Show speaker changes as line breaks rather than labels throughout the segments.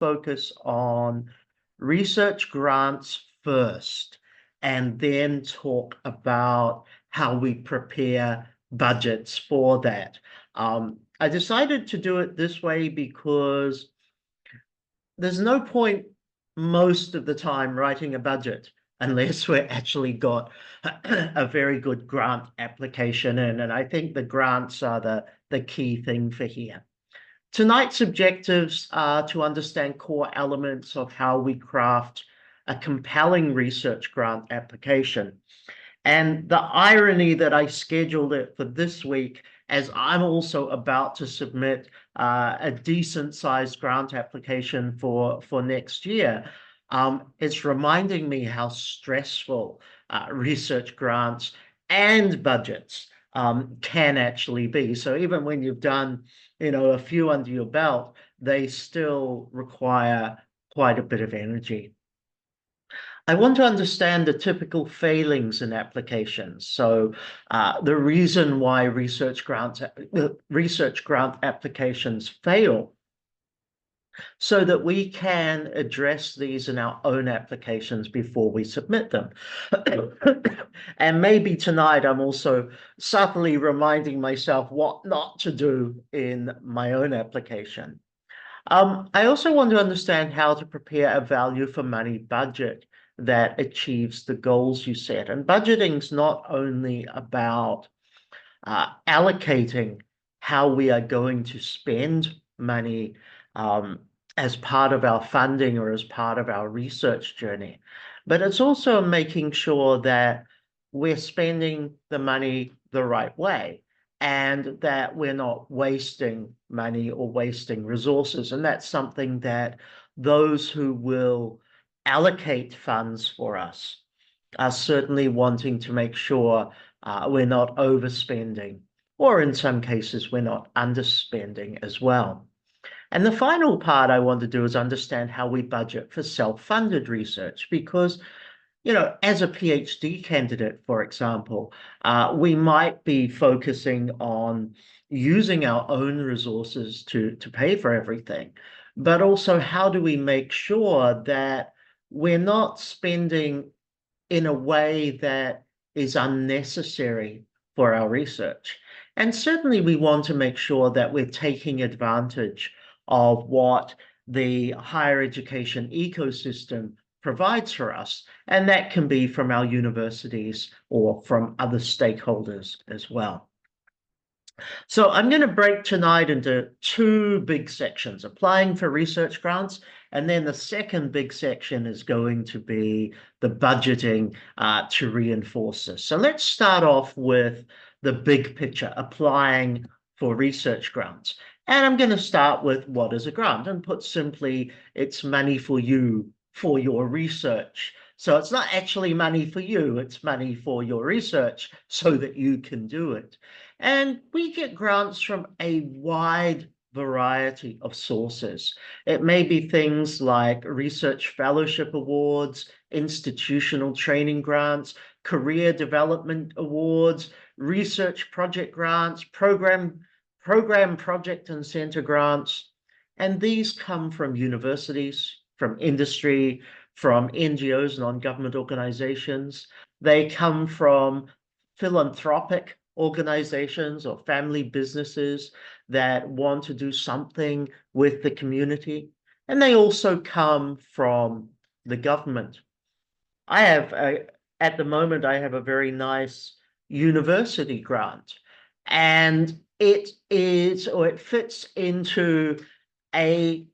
focus on research grants first and then talk about how we prepare budgets for that. I decided to do it this way because there's no point most of the time writing a budget unless we're actually got a very good grant application in. And I think the grants are the key thing for here. Tonight's objectives are to understand core elements of how we craft a compelling research grant application. And the irony that I scheduled it for this week, as I'm also about to submit a decent sized grant application for next year, it's reminding me how stressful research grants and budgets can actually be. So even when you've done, a few under your belt, they still require quite a bit of energy. I want to understand the typical failings in applications. So the reason why research grant applications fail, so that we can address these in our own applications before we submit them. And maybe tonight I'm also subtly reminding myself what not to do in my own application. I also want to understand how to prepare a value for money budget that achieves the goals you set. And budgeting is not only about allocating how we are going to spend money as part of our funding or as part of our research journey, but it's also making sure that we're spending the money the right way and that we're not wasting money or wasting resources. And that's something that those who will allocate funds for us are certainly wanting to make sure we're not overspending, or in some cases, we're not underspending as well. And the final part I want to do is understand how we budget for self-funded research, because as a PhD candidate, for example, we might be focusing on using our own resources to pay for everything. But also, how do we make sure that we're not spending in a way that is unnecessary for our research? And certainly we want to make sure that we're taking advantage of what the higher education ecosystem provides for us. And that can be from our universities or from other stakeholders as well. So I'm going to break tonight into two big sections: applying for research grants, and then the second big section is going to be the budgeting to reinforce this. So let's start off with the big picture, applying for research grants. And I'm going to start with what is a grant, and put simply, it's money for you for your research. So it's not actually money for you, it's money for your research so that you can do it. And we get grants from a wide variety of sources. It may be things like research fellowship awards, institutional training grants, career development awards, research project grants, program project and center grants. And these come from universities, from industry, from NGOs, non-government organizations. They come from philanthropic organizations or family businesses that want to do something with the community. And they also come from the government. At the moment, I have a very nice university grant, and it fits into a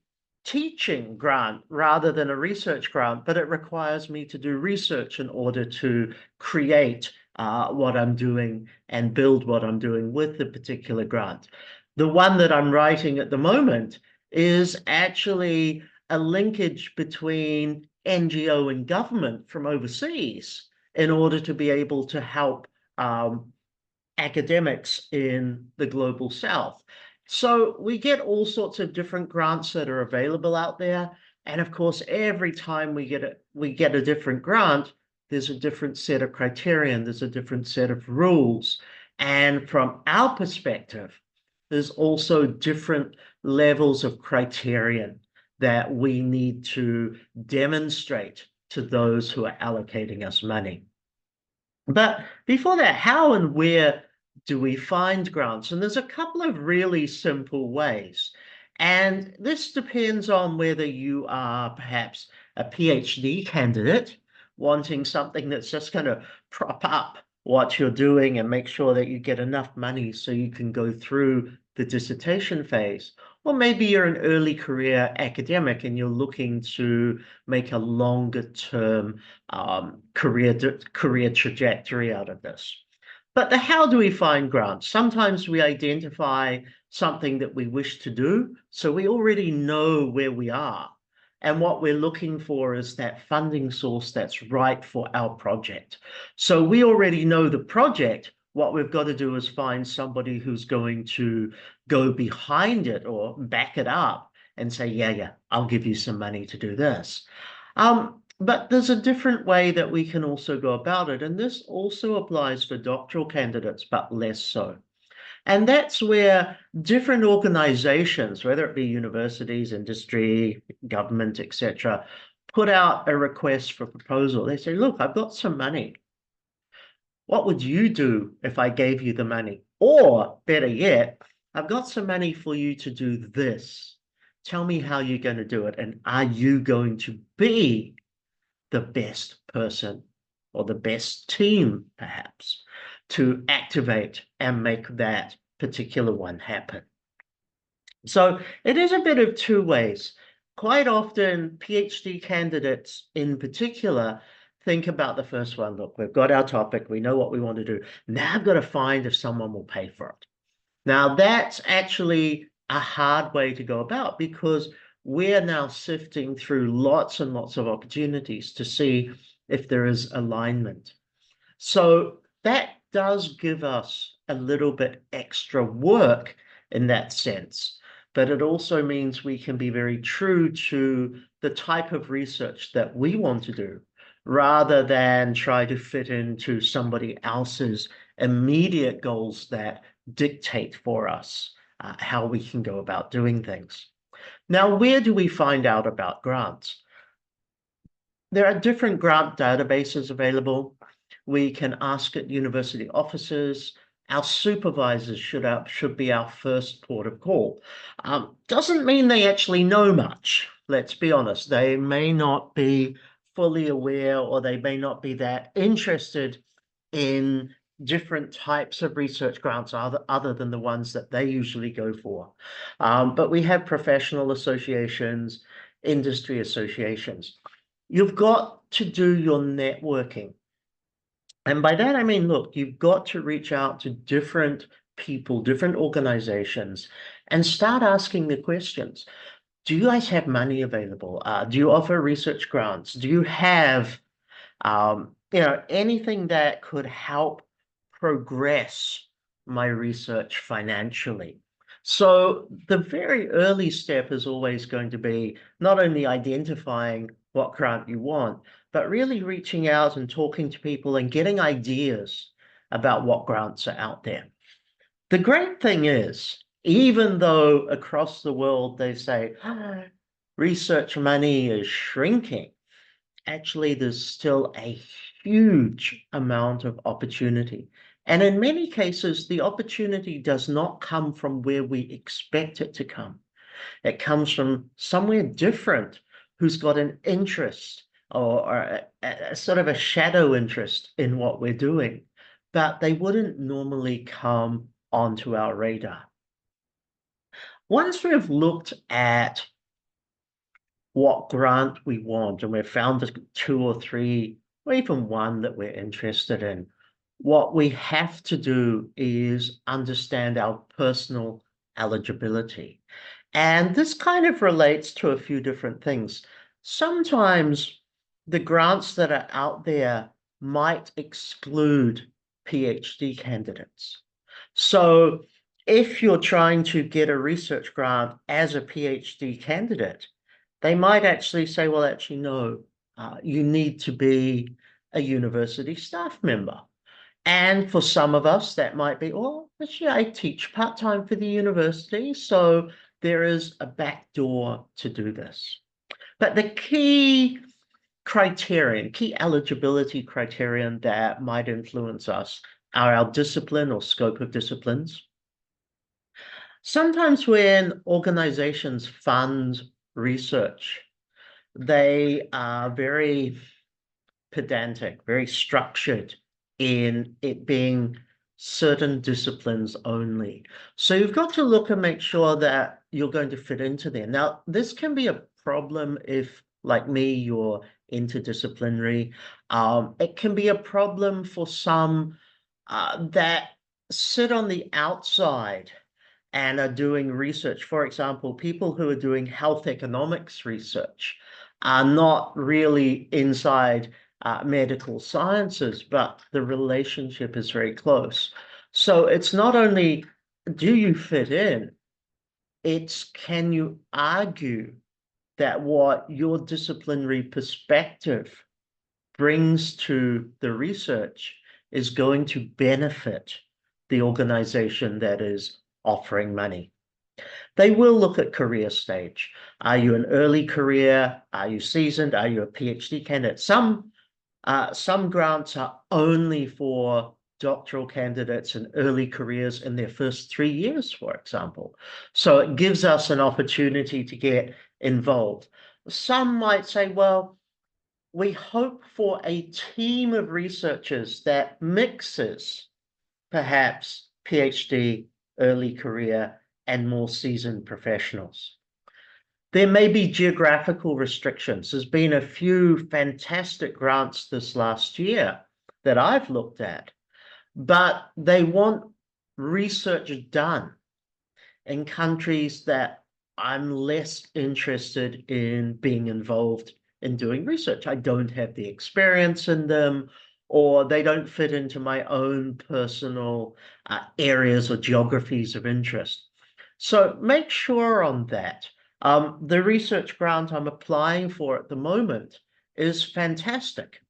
teaching grant rather than a research grant, but it requires me to do research in order to create what I'm doing and build what I'm doing with the particular grant. The one that I'm writing at the moment is actually a linkage between NGO and government from overseas in order to be able to help academics in the global south. So we get all sorts of different grants that are available out there. And of course, every time we get a different grant, there's a different set of criterion, there's a different set of rules. And from our perspective, there's also different levels of criterion that we need to demonstrate to those who are allocating us money. But before that, how and where do we find grants? And there's a couple of really simple ways. And this depends on whether you are perhaps a PhD candidate wanting something that's just going to prop up what you're doing and make sure that you get enough money so you can go through the dissertation phase. Or maybe you're an early career academic and you're looking to make a longer term career trajectory out of this. But how do we find grants? Sometimes we identify something that we wish to do, so we already know where we are. And what we're looking for is that funding source that's right for our project. So we already know the project. What we've got to do is find somebody who's going to go behind it or back it up and say, yeah, I'll give you some money to do this. But there's a different way that we can also go about it. And this also applies for doctoral candidates, but less so. And that's where different organizations, whether it be universities, industry, government, etc., put out a request for proposal. They say, look, I've got some money. What would you do if I gave you the money? Or better yet, I've got some money for you to do this. Tell me how you're going to do it. And are you going to be the best person or the best team, perhaps, to activate and make that particular one happen? So it is a bit of two ways. Quite often, PhD candidates in particular think about the first one. Look, we've got our topic. We know what we want to do. Now I've got to find if someone will pay for it. Now, that's actually a hard way to go about because we're now sifting through lots and lots of opportunities to see if there is alignment. So that does give us a little bit extra work in that sense, but it also means we can be very true to the type of research that we want to do rather than try to fit into somebody else's immediate goals that dictate for us how we can go about doing things. Now, where do we find out about grants? There are different grant databases available. We can ask at university offices. Our supervisors should be our first port of call. Doesn't mean they actually know much. Let's be honest. They may not be fully aware or they may not be that interested in different types of research grants other than the ones that they usually go for. But we have professional associations, industry associations. You've got to do your networking. And by that, I mean, look, you've got to reach out to different people, different organizations, and start asking the questions. Do you guys have money available? Do you offer research grants? Do you have, anything that could help progress my research financially? So the very early step is always going to be not only identifying what grant you want, but really reaching out and talking to people and getting ideas about what grants are out there. The great thing is, even though across the world they say research money is shrinking, actually there's still a huge amount of opportunity. And in many cases, the opportunity does not come from where we expect it to come. It comes from somewhere different who's got an interest or a sort of a shadow interest in what we're doing, but they wouldn't normally come onto our radar. Once we've looked at what grant we want and we've found two or three or even one that we're interested in, what we have to do is understand our personal eligibility. And this kind of relates to a few different things. Sometimes the grants that are out there might exclude PhD candidates. So if you're trying to get a research grant as a PhD candidate, they might actually say, well, actually, no, you need to be a university staff member. And for some of us, that might be, oh, actually, I teach part-time for the university, so there is a back door to do this. But the key criterion, key eligibility criterion that might influence us are our discipline or scope of disciplines. Sometimes when organizations fund research, they are very pedantic, very structured in it being certain disciplines only. So you've got to look and make sure that you're going to fit into there. Now, this can be a problem if, like me, you're interdisciplinary. It can be a problem for some that sit on the outside and are doing research. For example, people who are doing health economics research are not really inside medical sciences, but the relationship is very close. So it's not only do you fit in, it's can you argue that what your disciplinary perspective brings to the research is going to benefit the organization that is offering money. They will look at career stage. Are you an early career? Are you seasoned? Are you a PhD candidate? Some grants are only for doctoral candidates and early careers in their first 3 years, for example. So it gives us an opportunity to get involved. Some might say, well, we hope for a team of researchers that mixes perhaps PhD, early career, and more seasoned professionals. There may be geographical restrictions. There's been a few fantastic grants this last year that I've looked at, but they want research done in countries that I'm less interested in being involved in doing research. I don't have the experience in them, or they don't fit into my own personal areas or geographies of interest. So make sure on that. The research grant I'm applying for at the moment is fantastic,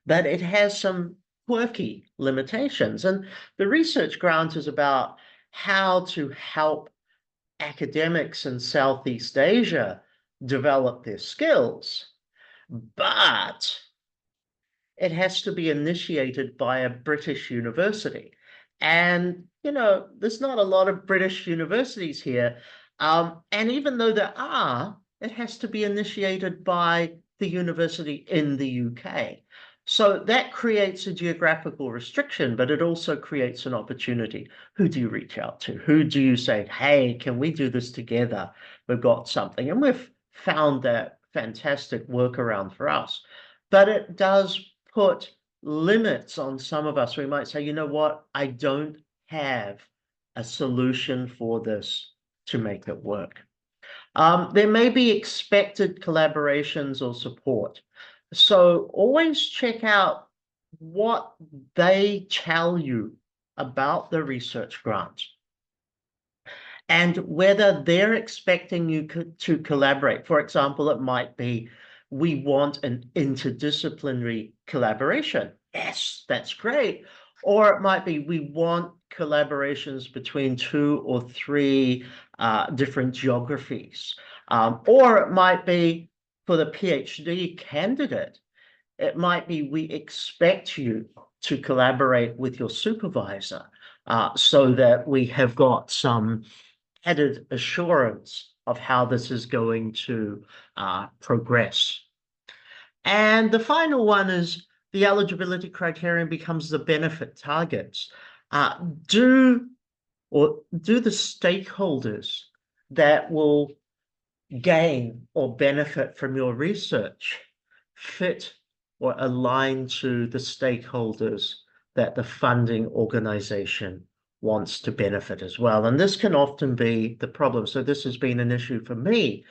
but it has some quirky limitations. And the research grant is about how to help academics in Southeast Asia develop their skills, but it has to be initiated by a British university. And, there's not a lot of British universities here. And even though there are, it has to be initiated by the university in the UK. So that creates a geographical restriction, but it also creates an opportunity. Who do you reach out to? Who do you say, hey, can we do this together? We've got something. And we've found that fantastic workaround for us. But it does put limits on some of us. We might say, you know what, I don't have a solution for this to make it work. There may be expected collaborations or support. So always check out what they tell you about the research grant and whether they're expecting you to collaborate. For example, it might be, we want an interdisciplinary collaboration. Yes, that's great. Or it might be, we want collaborations between 2 or 3 different geographies. Or it might be for the PhD candidate, it might be, we expect you to collaborate with your supervisor so that we have got some added assurance of how this is going to progress. And the final one is the eligibility criterion becomes the benefit targets. Do the stakeholders that will gain or benefit from your research fit or align to the stakeholders that the funding organization wants to benefit as well? And this can often be the problem. So this has been an issue for me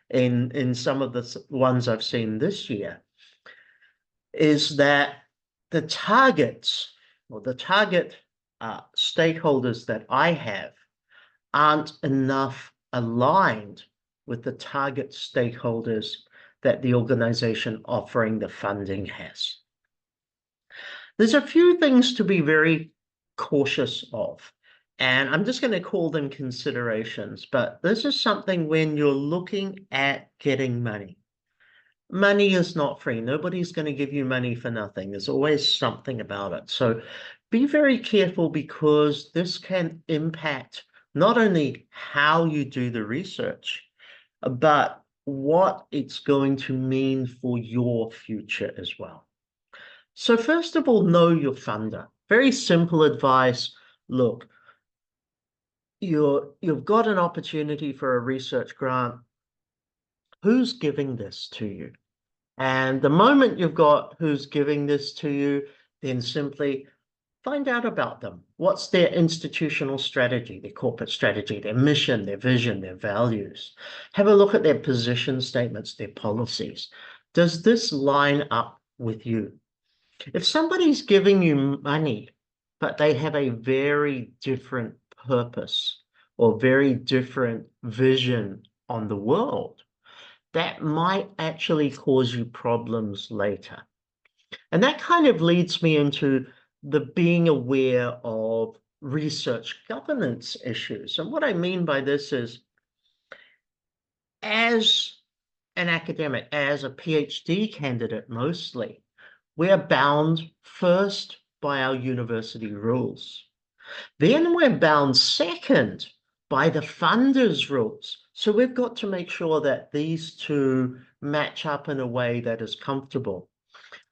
in some of the ones I've seen this year, is that the targets or the target stakeholders that I have aren't enough aligned with the target stakeholders that the organization offering the funding has. There's a few things to be very cautious of And I'm just going to call them considerations, but this is something when you're looking at getting money. Money is not free. Nobody's going to give you money for nothing. There's always something about it. So be very careful, because this can impact not only how you do the research, but what it's going to mean for your future as well. So first of all, know your funder. Very simple advice. Look, you've got an opportunity for a research grant. Who's giving this to you? And the moment you've got who's giving this to you, then simply find out about them. What's their institutional strategy, their corporate strategy, their mission, their vision, their values? Have a look at their position statements, their policies. Does this line up with you? If somebody's giving you money, but they have a very different purpose or very different vision on the world, that might actually cause you problems later. And that kind of leads me into the being aware of research governance issues. And what I mean by this is, as an academic, as a PhD candidate mostly, we're bound first by our university rules. Then we're bound second by the funders' rules. So we've got to make sure that these two match up in a way that is comfortable.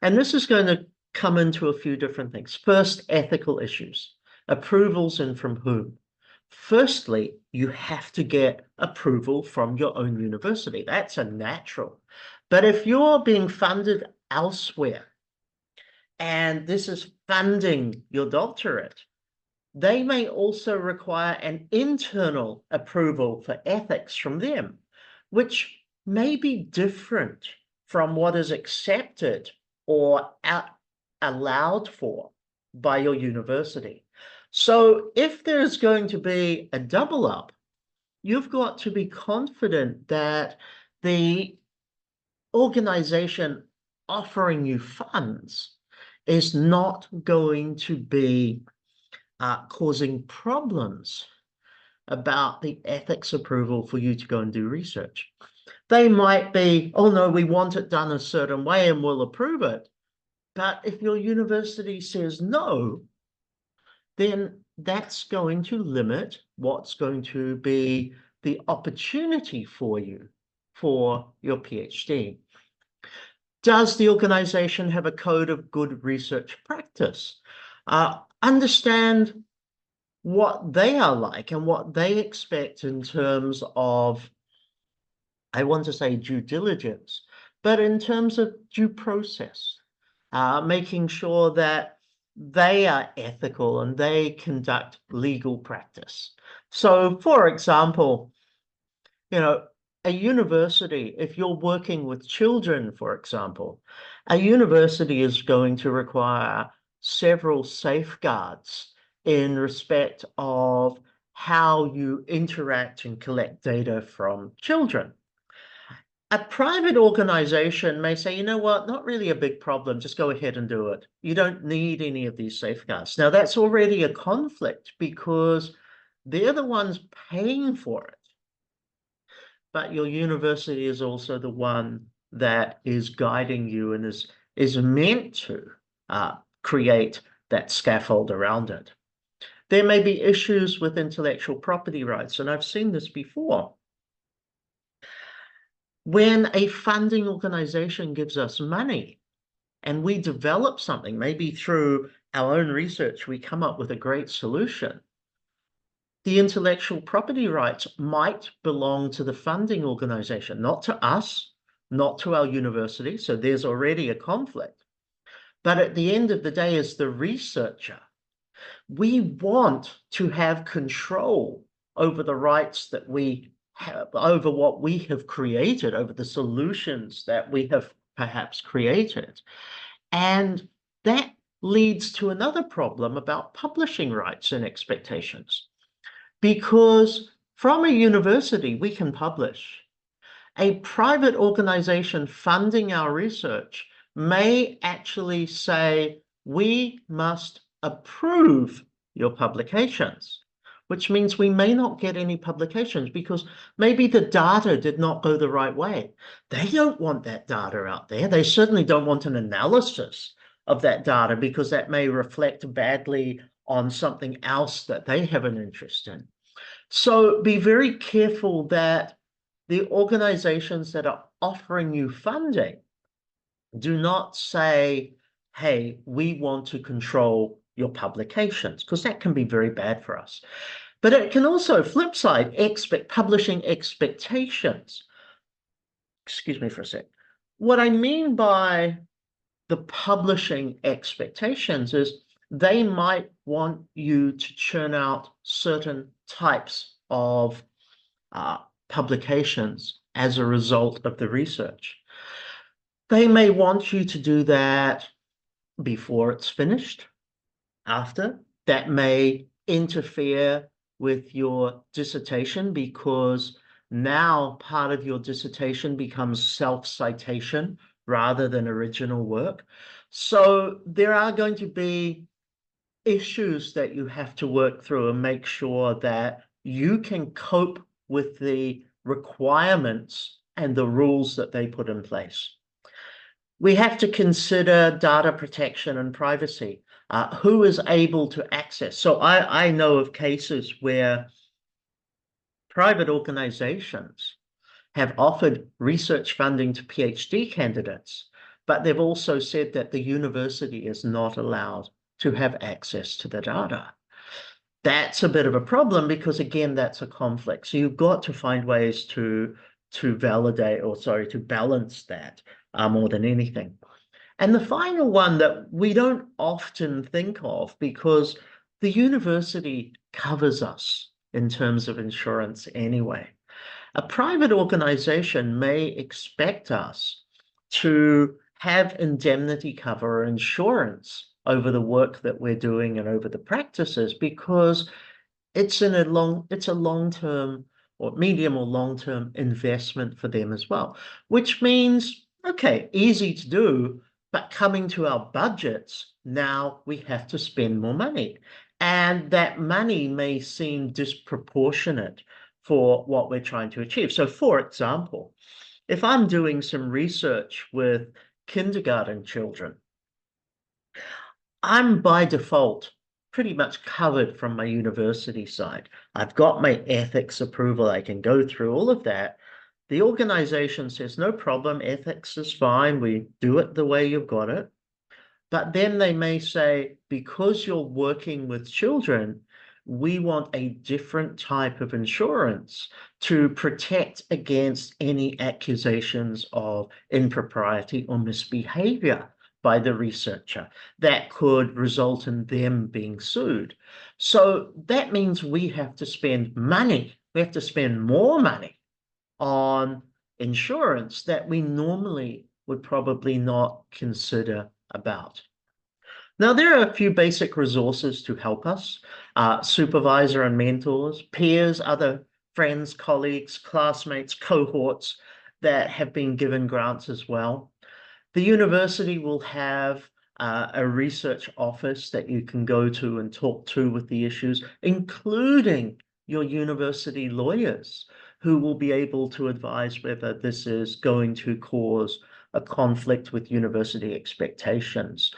And this is going to come into a few different things. First, ethical issues, approvals, and from whom. Firstly, you have to get approval from your own university. That's a natural. But if you're being funded elsewhere, and this is funding your doctorate, they may also require an internal approval for ethics from them, which may be different from what is accepted or allowed for by your university. So if there's going to be a double up, you've got to be confident that the organization offering you funds is not going to be causing problems about the ethics approval for you to go and do research. They might be, oh no, we want it done a certain way and we'll approve it. But if your university says no, then that's going to limit what's going to be the opportunity for you for your PhD. Does the organization have a code of good research practice? Understand what they are like and what they expect in terms of, I want to say due diligence, but in terms of due process, making sure that they are ethical and they conduct legal practice. So, for example, a university, if you're working with children, for example, a university is going to require several safeguards in respect of how you interact and collect data from children. A private organization may say, you know what, not really a big problem, just go ahead and do it. You don't need any of these safeguards. Now, that's already a conflict because they're the ones paying for it. But your university is also the one that is guiding you and is meant to create that scaffold around it. There may be issues with intellectual property rights, and I've seen this before. When a funding organization gives us money and we develop something, maybe through our own research, we come up with a great solution, the intellectual property rights might belong to the funding organization, not to us, not to our university. So there's already a conflict. But at the end of the day, as the researcher, we want to have control over the rights that we have, over what we have created, over the solutions that we have perhaps created. And that leads to another problem about publishing rights and expectations. Because from a university, we can publish. A private organization funding our research may actually say, we must approve your publications. which means we may not get any publications because maybe the data did not go the right way. They don't want that data out there. They certainly don't want an analysis of that data because that may reflect badly on something else that they have an interest in. So be very careful that the organizations that are offering you funding do not say, hey, we want to control your publications, because that can be very bad for us. But it can also, flip side, publishing expectations. Excuse me for a sec. What I mean by the publishing expectations is they might want you to churn out certain types of publications as a result of the research. They may want you to do that before it's finished, after. That may interfere with your dissertation because now part of your dissertation becomes self-citation rather than original work. So there are going to be issues that you have to work through and make sure that you can cope with the requirements and the rules that they put in place. We have to consider data protection and privacy. Who is able to access? So I know of cases where private organizations have offered research funding to PhD candidates, but they've also said that the university is not allowed to have access to the data. That's a bit of a problem because, again, that's a conflict. So you've got to find ways to validate, or sorry, to balance that more than anything. And the final one that we don't often think of, because the university covers us in terms of insurance anyway. A private organization may expect us to have indemnity cover or insurance over the work that we're doing and over the practices, because it's a long-term or medium or long-term investment for them as well, which means, okay, easy to do, but coming to our budgets, now we have to spend more money. And that money may seem disproportionate for what we're trying to achieve. So for example, if I'm doing some research with kindergarten children, I'm by default pretty much covered from my university side. I've got my ethics approval. I can go through all of that. The organization says, no problem, ethics is fine. We do it the way you've got it. But then they may say, because you're working with children, we want a different type of insurance to protect against any accusations of impropriety or misbehavior by the researcher that could result in them being sued. So that means we have to spend money. We have to spend more money on insurance that we normally would probably not consider about. Now, there are a few basic resources to help us: supervisor and mentors, peers, other friends, colleagues, classmates, cohorts that have been given grants as well. The university will have a research office that you can go to and talk to with the issues, including your university lawyers, who will be able to advise whether this is going to cause a conflict with university expectations.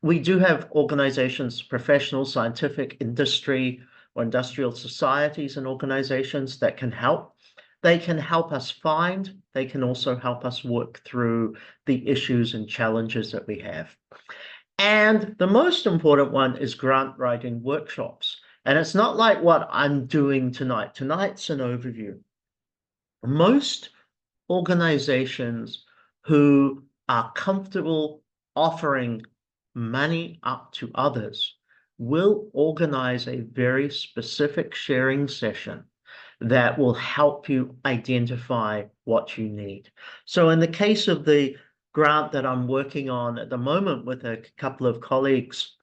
We do have organizations, professional, scientific, industry, or industrial societies and organizations that can help. They can help us find, they can also help us work through the issues and challenges that we have. And the most important one is grant writing workshops. And it's not like what I'm doing tonight. Tonight's an overview. Most organizations who are comfortable offering money up to others will organize a very specific sharing session that will help you identify what you need. So in the case of the grant that I'm working on at the moment with a couple of colleagues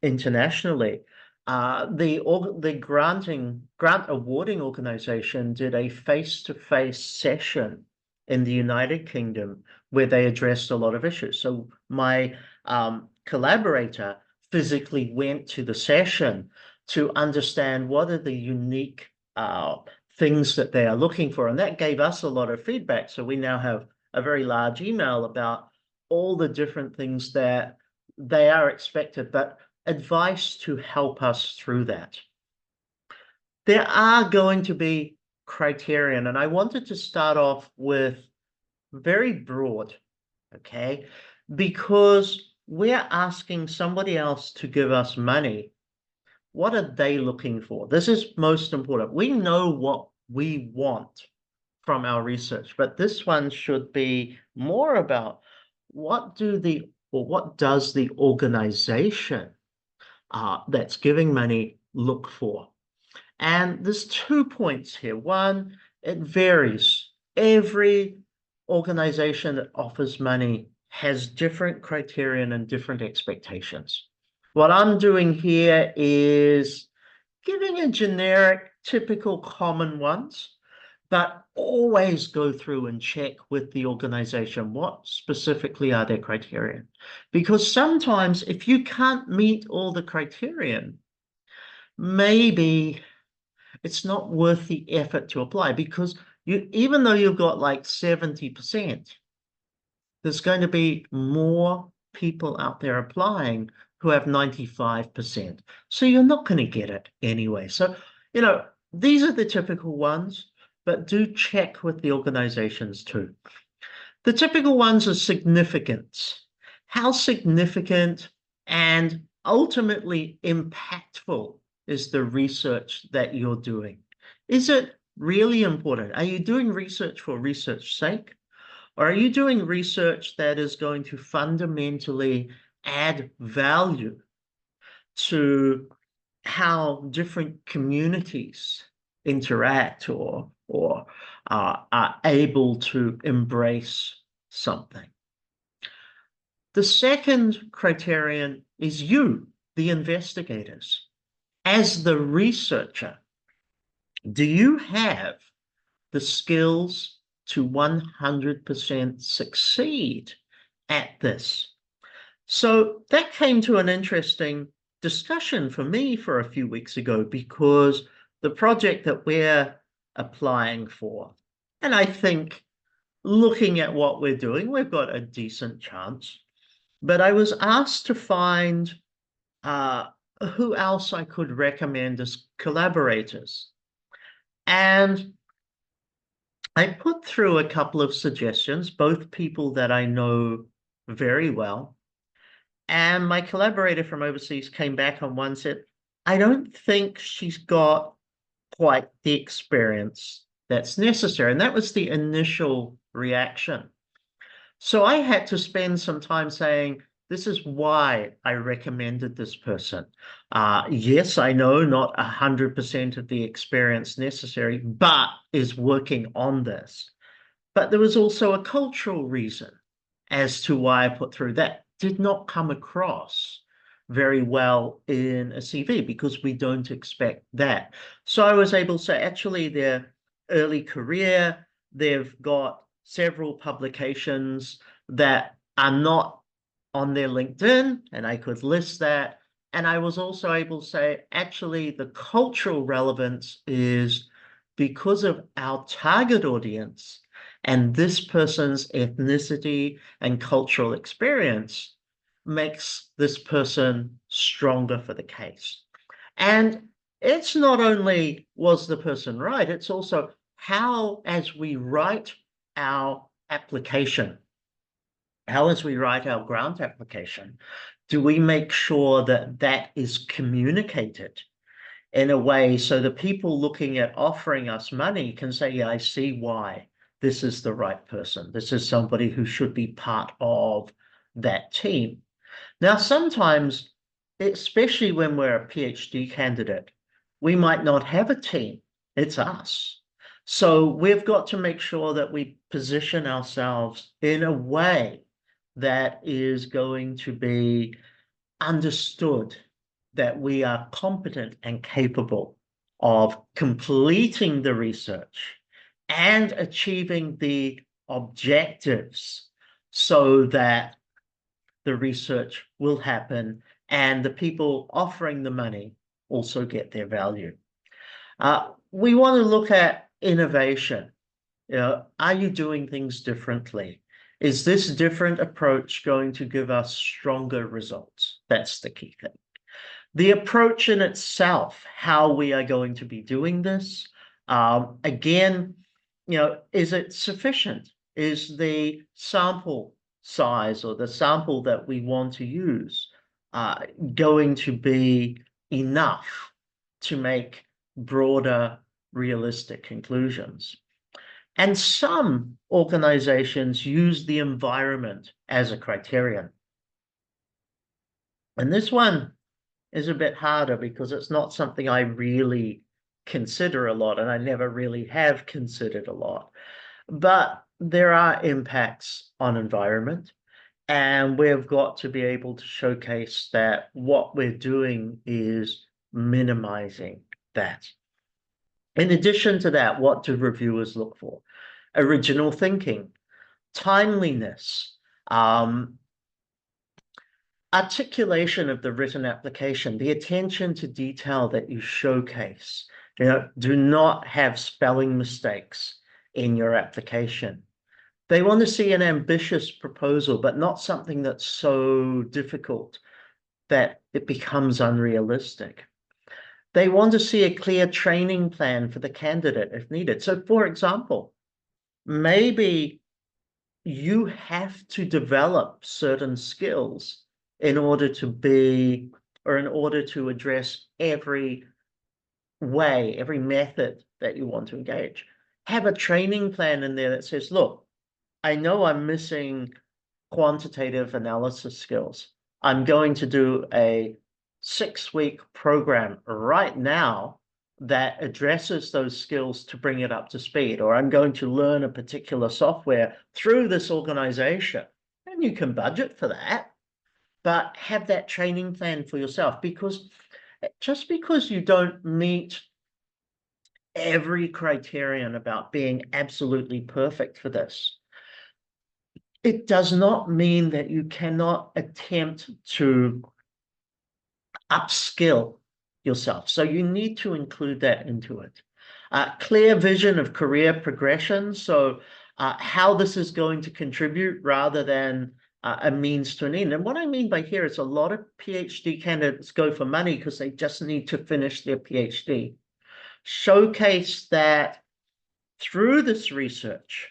internationally, the grant awarding organization did a face-to-face session in the United Kingdom where they addressed a lot of issues. So my collaborator physically went to the session, to understand what are the unique things that they are looking for. And that gave us a lot of feedback. So we now have a very large email about all the different things that they are expected, but advice to help us through that. There are going to be criterion, and I wanted to start off with very broad, okay? Because we're asking somebody else to give us money. What are they looking for? This is most important. We know what we want from our research, but this one should be more about what does the organization that's giving money look for? And there's 2 points here. One, it varies. Every organization that offers money has different criterion and different expectations. What I'm doing here is giving a generic, typical, common ones, but always go through and check with the organization what specifically are their criterion. Because sometimes if you can't meet all the criterion, maybe it's not worth the effort to apply, because even though you've got like 70%, there's going to be more people out there applying who have 95%. So you're not going to get it anyway. So, these are the typical ones, but do check with the organizations too. The typical ones are significance. How significant and ultimately impactful is the research that you're doing? Is it really important? Are you doing research for research's sake? Or are you doing research that is going to fundamentally add value to how different communities interact or are able to embrace something? The second criterion is you, the investigators. As the researcher, do you have the skills to 100% succeed at this? So that came to an interesting discussion for me for a few weeks ago, because the project that we're applying for, and I think looking at what we're doing, we've got a decent chance, but I was asked to find who else I could recommend as collaborators. And I put through a couple of suggestions, both people that I know very well. And my collaborator from overseas came back on one, said, I don't think she's got quite the experience that's necessary. And that was the initial reaction. So I had to spend some time saying, this is why I recommended this person. Yes, I know not 100% of the experience necessary, but is working on this. But there was also a cultural reason as to why I put through. That did not come across very well in a CV, because we don't expect that. So I was able to say, actually, their early career, they've got several publications that are not on their LinkedIn, and I could list that. And I was also able to say, actually, the cultural relevance is because of our target audience and this person's ethnicity and cultural experience makes this person stronger for the case. And it's not only was the person right, it's also how, as we write our application, how, as we write our grant application, do we make sure that that is communicated in a way so the people looking at offering us money can say, yeah, I see why this is the right person. This is somebody who should be part of that team. Now, sometimes, especially when we're a PhD candidate, we might not have a team. It's us. So we've got to make sure that we position ourselves in a way that is going to be understood, that we are competent and capable of completing the research and achieving the objectives so that the research will happen and the people offering the money also get their value. We want to look at innovation. Are you doing things differently? Is this different approach going to give us stronger results? That's the key thing. The approach in itself, how we are going to be doing this, again, is it sufficient? Is the sample size or the sample that we want to use going to be enough to make broader, realistic conclusions? And some organizations use the environment as a criterion. And this one is a bit harder because it's not something I really consider a lot, and I never really have considered a lot. But there are impacts on environment, and we've got to be able to showcase that what we're doing is minimizing that. In addition to that, what do reviewers look for? Original thinking, timeliness, articulation of the written application, the attention to detail that you showcase. Do not have spelling mistakes in your application. They want to see an ambitious proposal, but not something that's so difficult that it becomes unrealistic. They want to see a clear training plan for the candidate if needed. So, for example, maybe you have to develop certain skills in order to be, or in order to address every way, every method that you want to engage. Have a training plan in there that says, look, I know I'm missing quantitative analysis skills. I'm going to do a 6-week program right now that addresses those skills to bring it up to speed, or I'm going to learn a particular software through this organization. And you can budget for that, but have that training plan for yourself, because just because you don't meet every criterion about being absolutely perfect for this, it does not mean that you cannot attempt to upskill yourself. So you need to include that into it. Clear vision of career progression. So how this is going to contribute rather than a means to an end. And what I mean by here is a lot of PhD candidates go for money because they just need to finish their PhD. Showcase that through this research,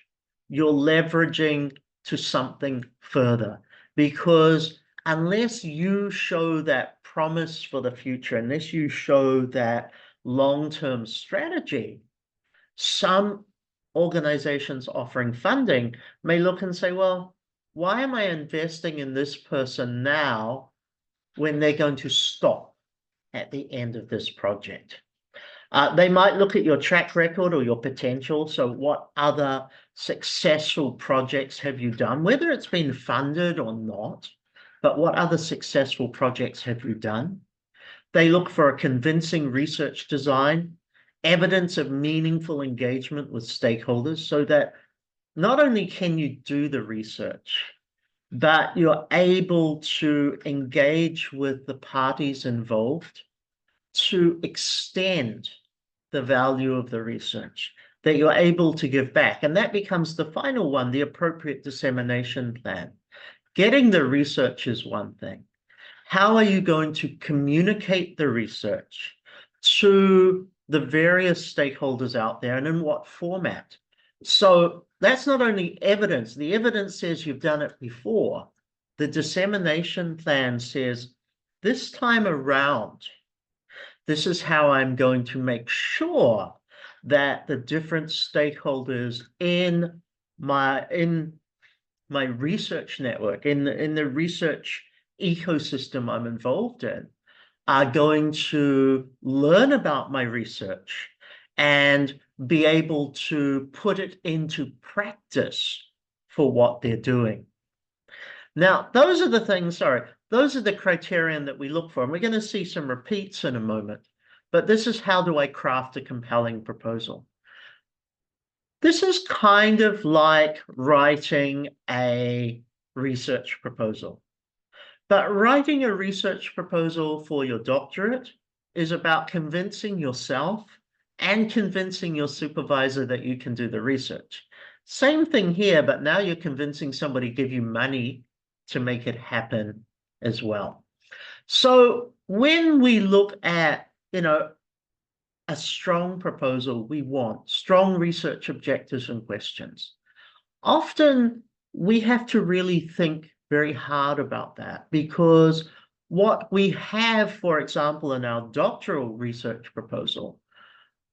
you're leveraging to something further, because unless you show that promise for the future, unless you show that long-term strategy, some organizations offering funding may look and say, well, why am I investing in this person now when they're going to stop at the end of this project? They might look at your track record or your potential. So what other successful projects have you done, whether it's been funded or not, but what other successful projects have you done? They look for a convincing research design, evidence of meaningful engagement with stakeholders, so that not only can you do the research, but you're able to engage with the parties involved to extend the value of the research, that you're able to give back. And that becomes the final one, the appropriate dissemination plan. Getting the research is one thing. How are you going to communicate the research to the various stakeholders out there, and in what format? So that's not only evidence. The evidence says you've done it before. The dissemination plan says, this time around, this is how I'm going to make sure that the different stakeholders in my research network, in the research ecosystem I'm involved in, are going to learn about my research and be able to put it into practice for what they're doing. Now, those are the things, those are the criterion that we look for. And we're going to see some repeats in a moment. But this is how do I craft a compelling proposal. This is kind of like writing a research proposal. But writing a research proposal for your doctorate is about convincing yourself and convincing your supervisor that you can do the research. Same thing here, but now you're convincing somebody to give you money to make it happen as well. So when we look at, a strong proposal, we want strong research objectives and questions. Often we have to really think very hard about that, because what we have, for example, in our doctoral research proposal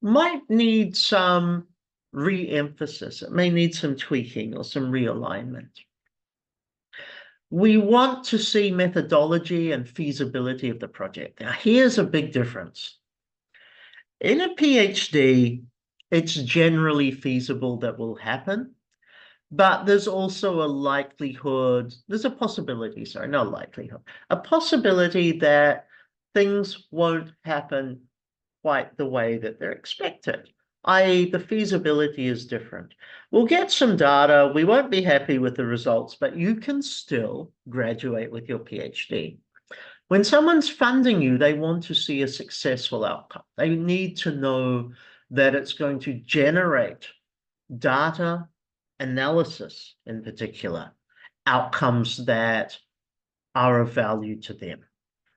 might need some re-emphasis. It may need some tweaking or some realignment. We want to see methodology and feasibility of the project. Now, here's a big difference. In a PhD, it's generally feasible that will happen, but there's also a likelihood, there's a possibility, sorry, not likelihood, a possibility that things won't happen quite the way that they're expected, i.e. the feasibility is different. We'll get some data, we won't be happy with the results, but you can still graduate with your PhD. When someone's funding you, they want to see a successful outcome. They need to know that it's going to generate data analysis, in particular, outcomes that are of value to them.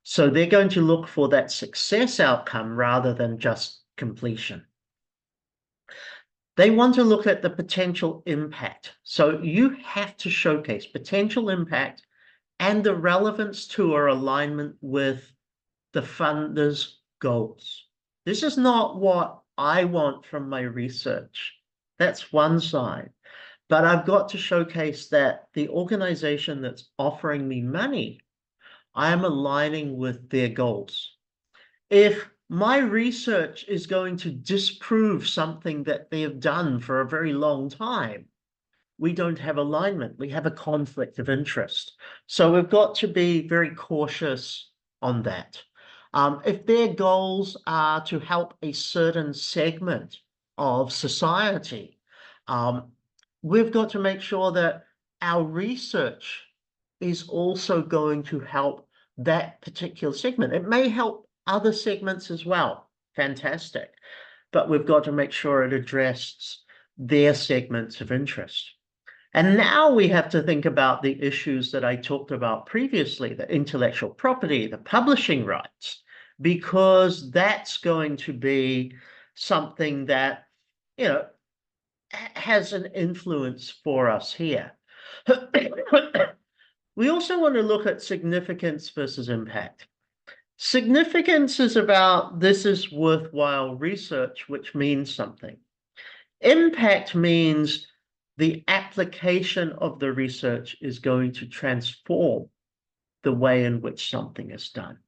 So they're going to look for that success outcome rather than just completion. They want to look at the potential impact. So you have to showcase potential impact and the relevance to or alignment with the funder's goals. This is not what I want from my research. That's one side. But I've got to showcase that the organization that's offering me money, I am aligning with their goals. If my research is going to disprove something that they have done for a very long time, we don't have alignment. We have a conflict of interest. So we've got to be very cautious on that. If their goals are to help a certain segment of society, we've got to make sure that our research is also going to help that particular segment. It may help other segments as well. Fantastic. But we've got to make sure it addresses their segments of interest. And now we have to think about the issues that I talked about previously, the intellectual property, the publishing rights, because that's going to be something that, has an influence for us here. We also want to look at significance versus impact. Significance is about this is worthwhile research, which means something. Impact means the application of the research is going to transform the way in which something is done.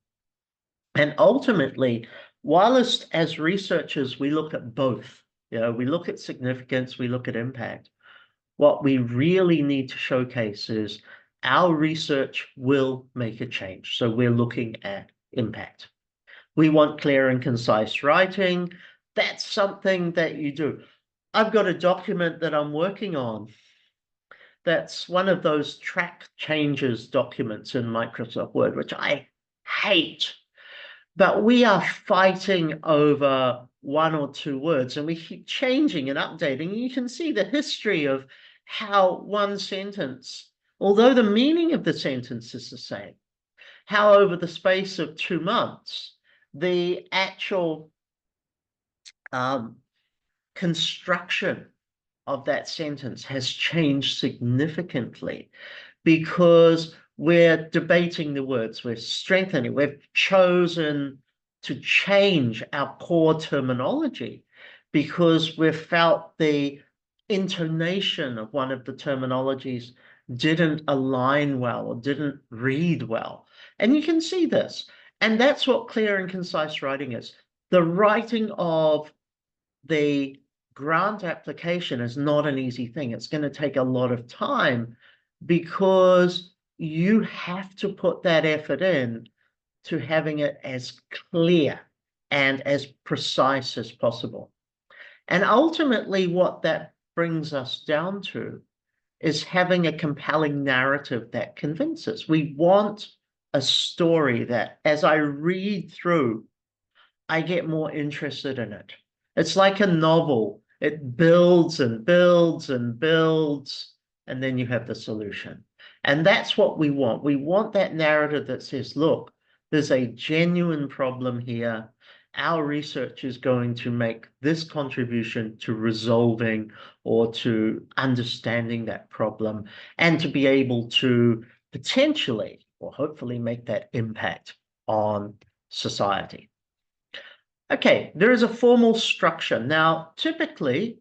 And ultimately, whilst as researchers, we look at both, we look at significance, we look at impact. What we really need to showcase is our research will make a change. So we're looking at impact. We want clear and concise writing. That's something that you do. I've got a document that I'm working on. That's one of those track changes documents in Microsoft Word, which I hate. But we are fighting over one or two words, and we keep changing and updating. You can see the history of how one sentence, although the meaning of the sentence is the same, how over the space of 2 months, the actual construction of that sentence has changed significantly, because we're debating the words, we're strengthening, we've chosen to change our core terminology because we've felt the intonation of one of the terminologies didn't align well or didn't read well. And you can see this. And that's what clear and concise writing is. The writing of the grant application is not an easy thing. It's going to take a lot of time because you have to put that effort in to having it as clear and as precise as possible. And ultimately, what that brings us down to is having a compelling narrative that convinces. We want a story that, as I read through I get more interested in it. It's like a novel. It builds and builds and builds, and then you have the solution. And that's what we want. We want that narrative that says, look, there's a genuine problem here. Our research is going to make this contribution to resolving or to understanding that problem, and to be able to potentially or hopefully make that impact on society. Okay, there is a formal structure. Now, typically,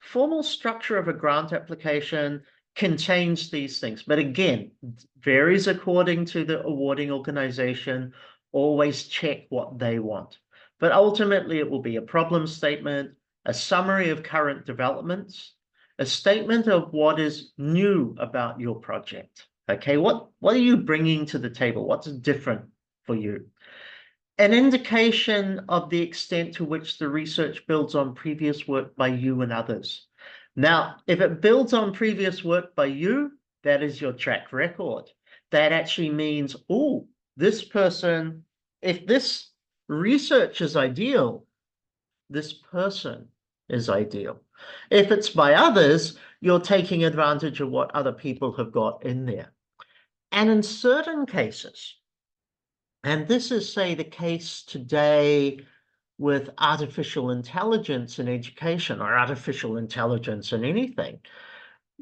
formal structure of a grant application contains these things, but again, varies according to the awarding organization. Always check what they want. But ultimately, it will be a problem statement, a summary of current developments, a statement of what is new about your project. Okay, what are you bringing to the table? What's different for you? An indication of the extent to which the research builds on previous work by you and others. Now, if it builds on previous work by you, that is your track record. That actually means, oh, this person, if this research is ideal, this person is ideal. If it's by others, you're taking advantage of what other people have got in there. And in certain cases, and this is, say, the case today with artificial intelligence in education or artificial intelligence in anything.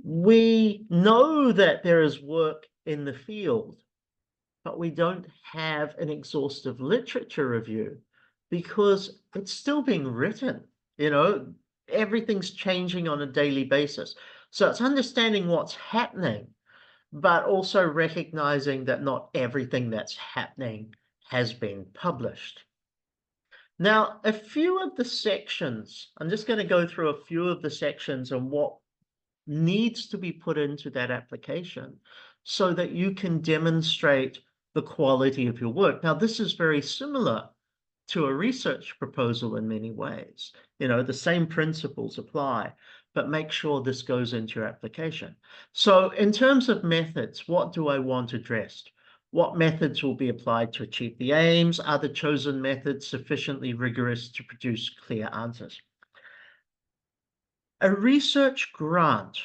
We know that there is work in the field, but we don't have an exhaustive literature review because it's still being written. Everything's changing on a daily basis. So it's understanding what's happening, but also recognizing that not everything that's happening has been published. Now, a few of the sections, I'm just going to go through a few of the sections and what needs to be put into that application so that you can demonstrate the quality of your work. Now, this is very similar to a research proposal in many ways. The same principles apply, but make sure this goes into your application. So in terms of methods, what do I want addressed? What methods will be applied to achieve the aims? Are the chosen methods sufficiently rigorous to produce clear answers? A research grant,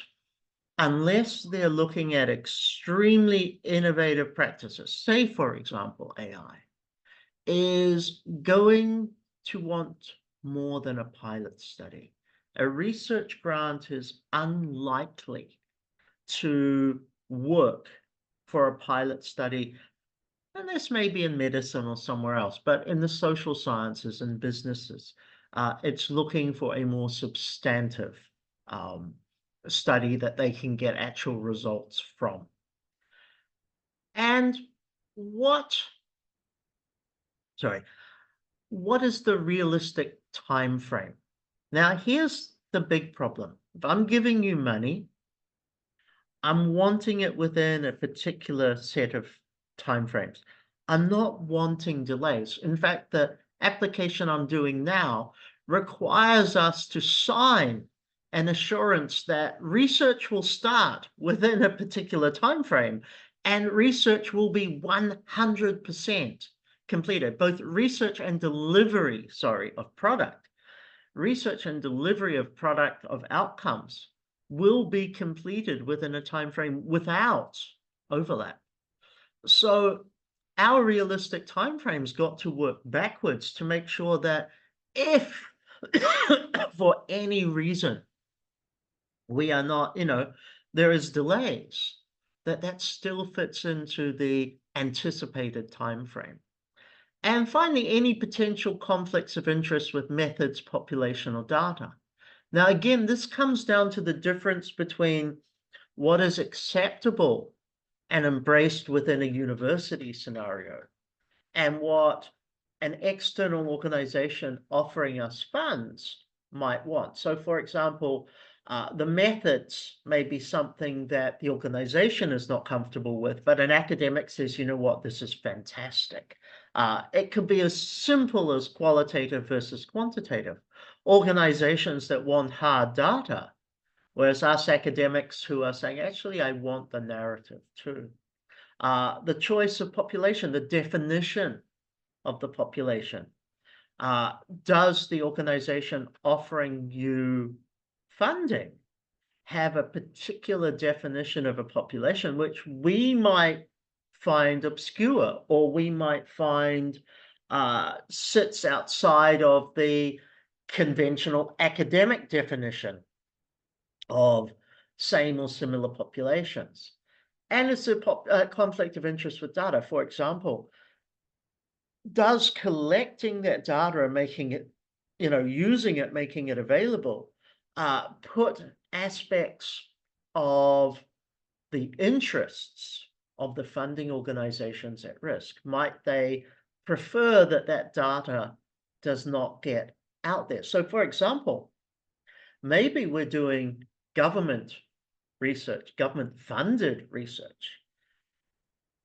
unless they're looking at extremely innovative practices, say, for example, AI, is going to want more than a pilot study. A research grant is unlikely to work for a pilot study, and this may be in medicine or somewhere else, but in the social sciences and businesses, it's looking for a more substantive study that they can get actual results from. And what is the realistic time frame? Now, here's the big problem. If I'm giving you money, I'm wanting it within a particular set of timeframes. I'm not wanting delays. In fact, the application I'm doing now requires us to sign an assurance that research will start within a particular time frame and research will be 100% completed, both research and delivery, of product. Research and delivery of product of outcomes will be completed within a time frame without overlap. So our realistic timeframes got to work backwards to make sure that if for any reason we are not, there is delays, that still fits into the anticipated time frame. And finally, any potential conflicts of interest with methods, population, or data. Now, again, this comes down to the difference between what is acceptable and embraced within a university scenario and what an external organization offering us funds might want. So, for example, the methods may be something that the organization is not comfortable with, but an academic says, you know what, this is fantastic. It could be as simple as qualitative versus quantitative. Organizations that want hard data, whereas us academics who are saying, actually, I want the narrative too. The choice of population, the definition of the population. Does the organization offering you funding have a particular definition of a population which we might find obscure, or we might find sits outside of the conventional academic definition of same or similar populations? And it's a conflict of interest with data. For example, does collecting that data and making it, using it, making it available, put aspects of the interests of the funding organizations at risk? Might they prefer that that data does not get out there? So, for example, maybe we're doing government research, government-funded research.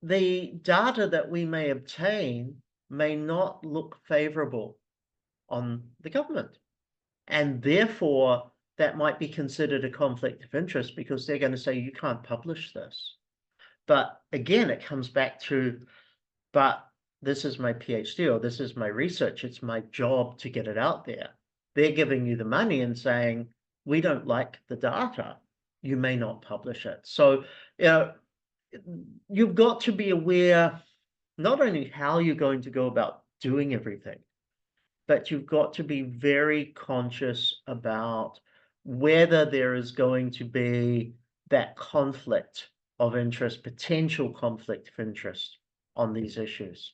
The data that we may obtain may not look favorable on the government. And therefore, that might be considered a conflict of interest because they're going to say, you can't publish this. But again, it comes back to, but this is my PhD or this is my research. It's my job to get it out there. They're giving you the money and saying, we don't like the data. You may not publish it. So, you've got to be aware not only how you're going to go about doing everything, but you've got to be very conscious about whether there is going to be that conflict of interest, potential conflict of interest on these issues.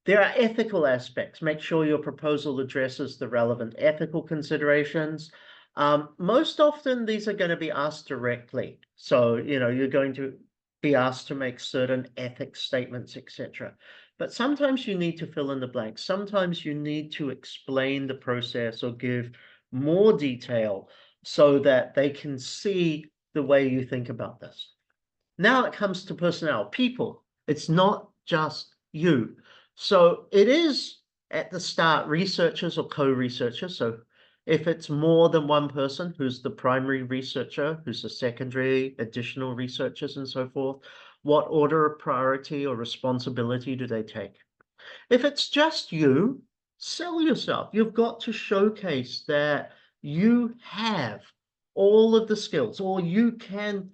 There are ethical aspects. Make sure your proposal addresses the relevant ethical considerations. Most often, these are going to be asked directly. So, you're going to be asked to make certain ethics statements, etc. But sometimes you need to fill in the blanks. Sometimes you need to explain the process or give more detail so that they can see the way you think about this. Now it comes to personnel, people. It's not just you. So it is at the start researchers or co-researchers. So if it's more than one person who's the primary researcher, who's the secondary, additional researchers and so forth, what order of priority or responsibility do they take? If it's just you, sell yourself. You've got to showcase that you have all of the skills, or you can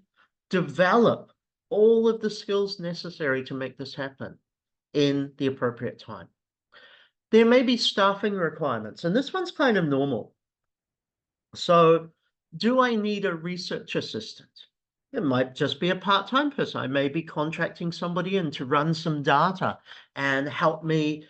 develop all of the skills necessary to make this happen in the appropriate time. There may be staffing requirements, and this one's kind of normal. So, do I need a research assistant? It might just be a part-time person. I may be contracting somebody in to run some data and help me,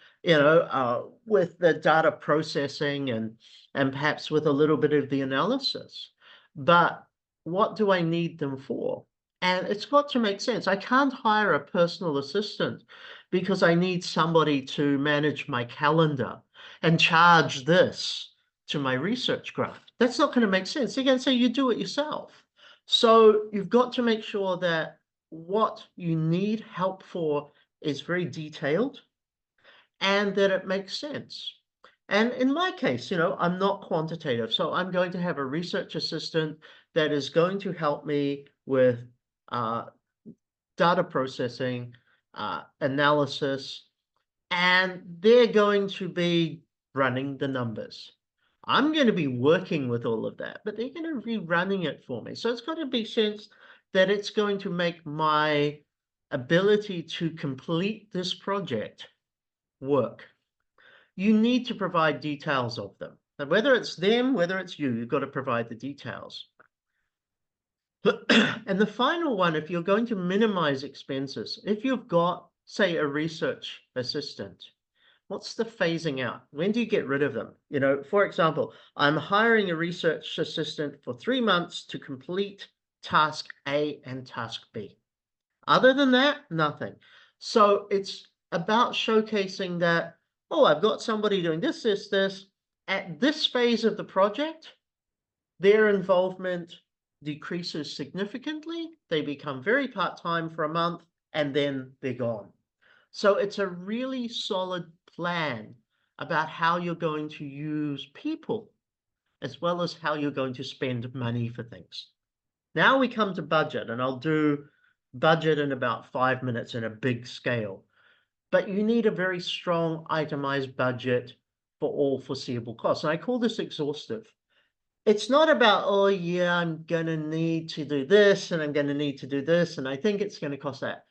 with the data processing and perhaps with a little bit of the analysis. But what do I need them for? And it's got to make sense. I can't hire a personal assistant because I need somebody to manage my calendar and charge this to my research graph. That's not going to make sense. They're going to say you do it yourself. So you've got to make sure that what you need help for is very detailed and that it makes sense. And in my case, I'm not quantitative, so I'm going to have a research assistant that is going to help me with data processing, analysis, and they're going to be running the numbers. I'm going to be working with all of that, but they're going to be running it for me. So it's got to be sense that it's going to make my ability to complete this project work. You need to provide details of them. And whether it's them, whether it's you, you've got to provide the details. And the final one, if you're going to minimize expenses, if you've got, say, a research assistant, what's the phasing out? When do you get rid of them? For example, I'm hiring a research assistant for 3 months to complete task A and task B. Other than that, nothing. So it's about showcasing that, oh, I've got somebody doing this, this, this. At this phase of the project, their involvement decreases significantly. They become very part-time for a month, and then they're gone. So it's a really solid plan about how you're going to use people, as well as how you're going to spend money for things. Now we come to budget, and I'll do budget in about 5 minutes in a big scale. But you need a very strong itemized budget for all foreseeable costs. And I call this exhaustive. It's not about, oh yeah, I'm going to need to do this and I'm going to need to do this, and I think it's going to cost that.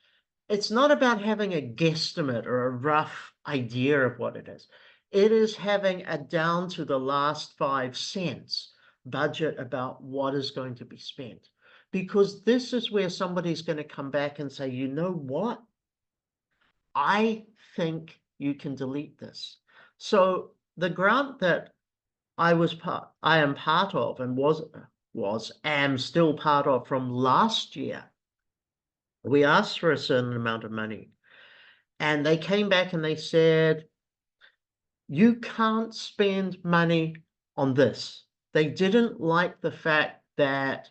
It's not about having a guesstimate or a rough idea of what it is. It is having a down to the last 5 cents budget about what is going to be spent. Because this is where somebody's going to come back and say, you know what? I think you can delete this. So the grant that I am part of and am still part of from last year, we asked for a certain amount of money and they came back and they said, you can't spend money on this. They didn't like the fact that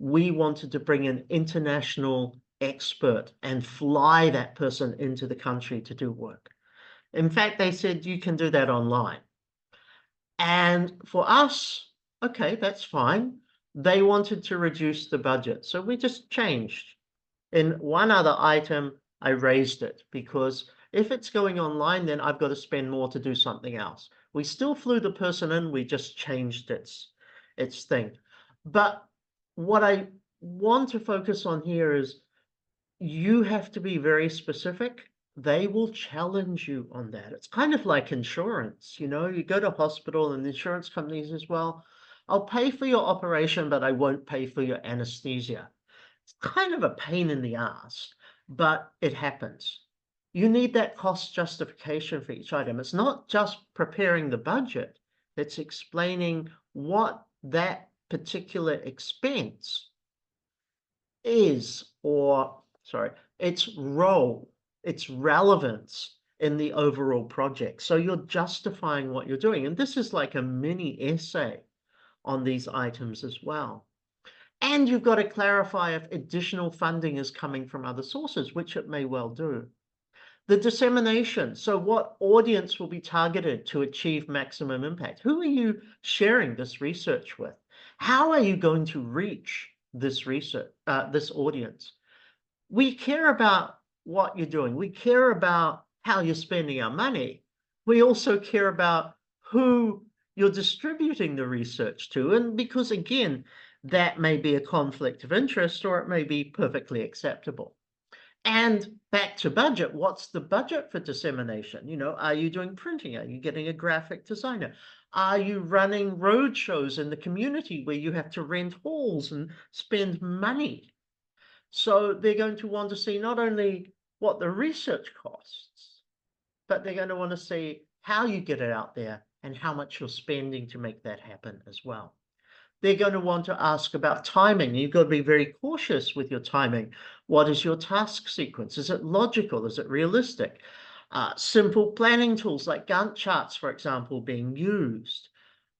we wanted to bring an international expert and fly that person into the country to do work. In fact, they said you can do that online. And for us, okay, that's fine. They wanted to reduce the budget. So we just changed. In one other item, I raised it because if it's going online, then I've got to spend more to do something else. We still flew the person in, we just changed its thing. But what I want to focus on here is you have to be very specific. They will challenge you on that. It's kind of like insurance, you know, you go to hospital and the insurance company says, well, I'll pay for your operation, but I won't pay for your anesthesia. It's kind of a pain in the ass, but it happens. You need that cost justification for each item. It's not just preparing the budget, it's explaining what that particular expense is, or sorry, its role, its relevance in the overall project. So you're justifying what you're doing. And this is like a mini essay on these items as well. And you've got to clarify if additional funding is coming from other sources, which it may well do. The dissemination. So what audience will be targeted to achieve maximum impact? Who are you sharing this research with? How are you going to reach this research, this audience? We care about what you're doing. We care about how you're spending our money. We also care about who you're distributing the research to. And because again, that may be a conflict of interest or it may be perfectly acceptable. And back to budget, what's the budget for dissemination? You know, are you doing printing? Are you getting a graphic designer? Are you running road shows in the community where you have to rent halls and spend money? So they're going to want to see not only what the research costs, but they're going to want to see how you get it out there and how much you're spending to make that happen as well. They're going to want to ask about timing. You've got to be very cautious with your timing. What is your task sequence? Is it logical? Is it realistic? Simple planning tools like Gantt charts, for example, being used,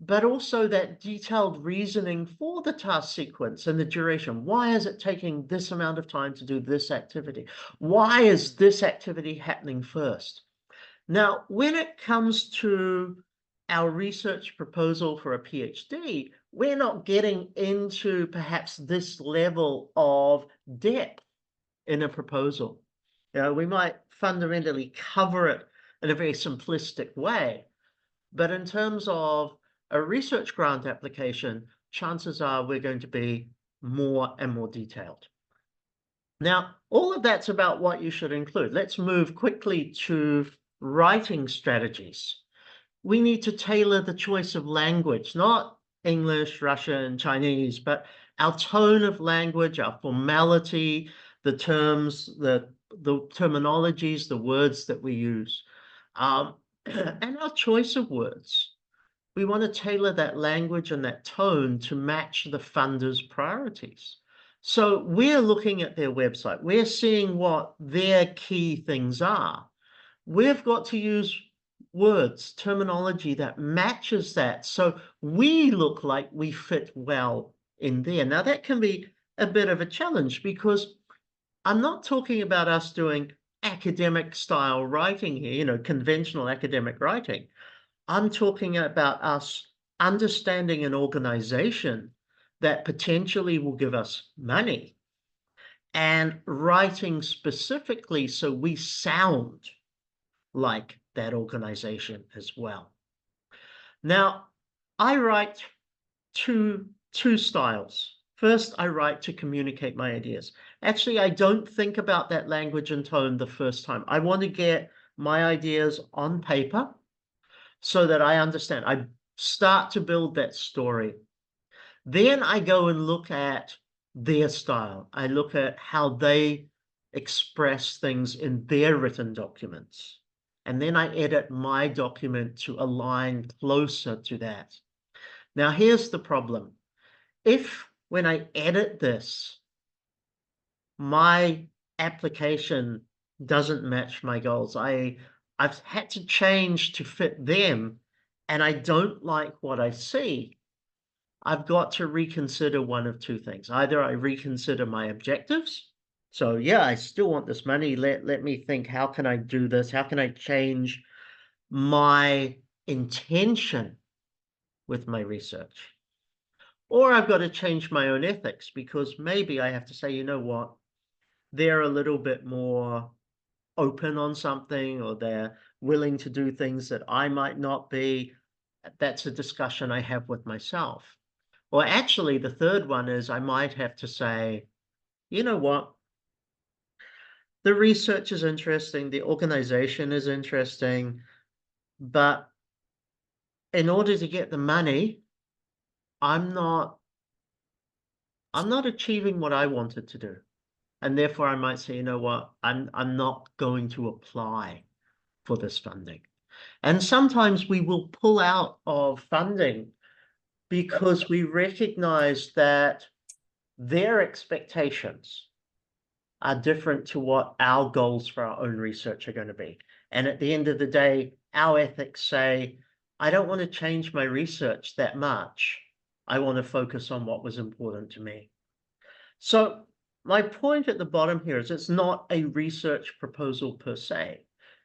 but also that detailed reasoning for the task sequence and the duration. Why is it taking this amount of time to do this activity? Why is this activity happening first? Now, when it comes to our research proposal for a PhD, we're not getting into perhaps this level of depth in a proposal. You know, we might fundamentally cover it in a very simplistic way, but in terms of a research grant application, chances are we're going to be more and more detailed. Now, all of that's about what you should include. Let's move quickly to writing strategies. We need to tailor the choice of language, not English, Russian, Chinese, but our tone of language, our formality, the terms, the terminologies, the words that we use, and our choice of words. We want to tailor that language and that tone to match the funder's priorities. So we're looking at their website. We're seeing what their key things are. We've got to use words, terminology that matches that. So we look like we fit well in there. Now that can be a bit of a challenge because I'm not talking about us doing academic style writing here, you know, conventional academic writing. I'm talking about us understanding an organization that potentially will give us money and writing specifically so we sound like that organization as well. Now, I write two styles. First, I write to communicate my ideas. Actually, I don't think about that language and tone the first time. I want to get my ideas on paper so that I understand. I start to build that story. Then I go and look at their style. I look at how they express things in their written documents. And then I edit my document to align closer to that. Now, here's the problem. If when I edit this, my application doesn't match my goals, I've had to change to fit them, and I don't like what I see, I've got to reconsider one of two things. Either I reconsider my objectives. So yeah, I still want this money. Let me think, how can I do this? How can I change my intention with my research? Or I've got to change my own ethics, because maybe I have to say, you know what, they're a little bit more open on something, or they're willing to do things that I might not be. That's a discussion I have with myself. Or actually, the third one is I might have to say, you know what, the research is interesting, the organization is interesting, but in order to get the money, I'm not achieving what I wanted to do. And therefore I might say, you know what, I'm not going to apply for this funding. And sometimes we will pull out of funding because we recognize that their expectations are different to what our goals for our own research are going to be. And at the end of the day, our ethics say, I don't want to change my research that much. I want to focus on what was important to me. So my point at the bottom here is it's not a research proposal per se.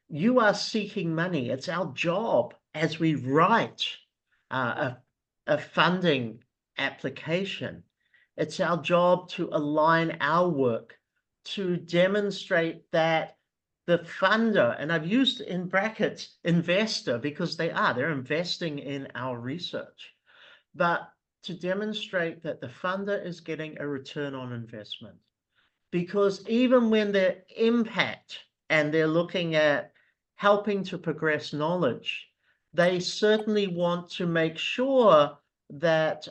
You are seeking money. It's our job as we write a funding application. It's our job to align our work to demonstrate that the funder, and I've used in brackets investor because they're investing in our research, but to demonstrate that the funder is getting a return on investment. Because even when their impact and they're looking at helping to progress knowledge, they certainly want to make sure that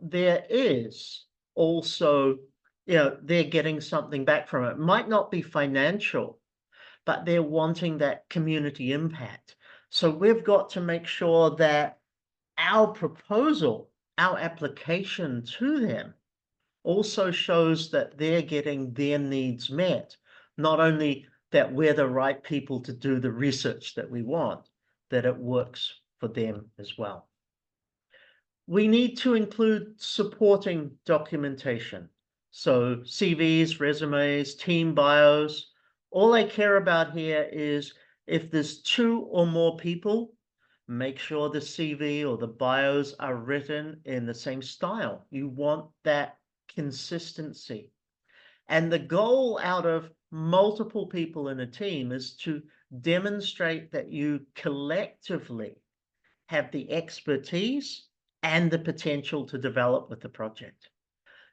there is also, they're getting something back from it. It might not be financial, but they're wanting that community impact. So we've got to make sure that our proposal, our application to them, also shows that they're getting their needs met. Not only that we're the right people to do the research that we want, that it works for them as well. We need to include supporting documentation. So CVs, resumes, team bios. All I care about here is if there's 2 or more people, make sure the CV or the bios are written in the same style. You want that consistency. And the goal out of multiple people in a team is to demonstrate that you collectively have the expertise and the potential to develop with the project.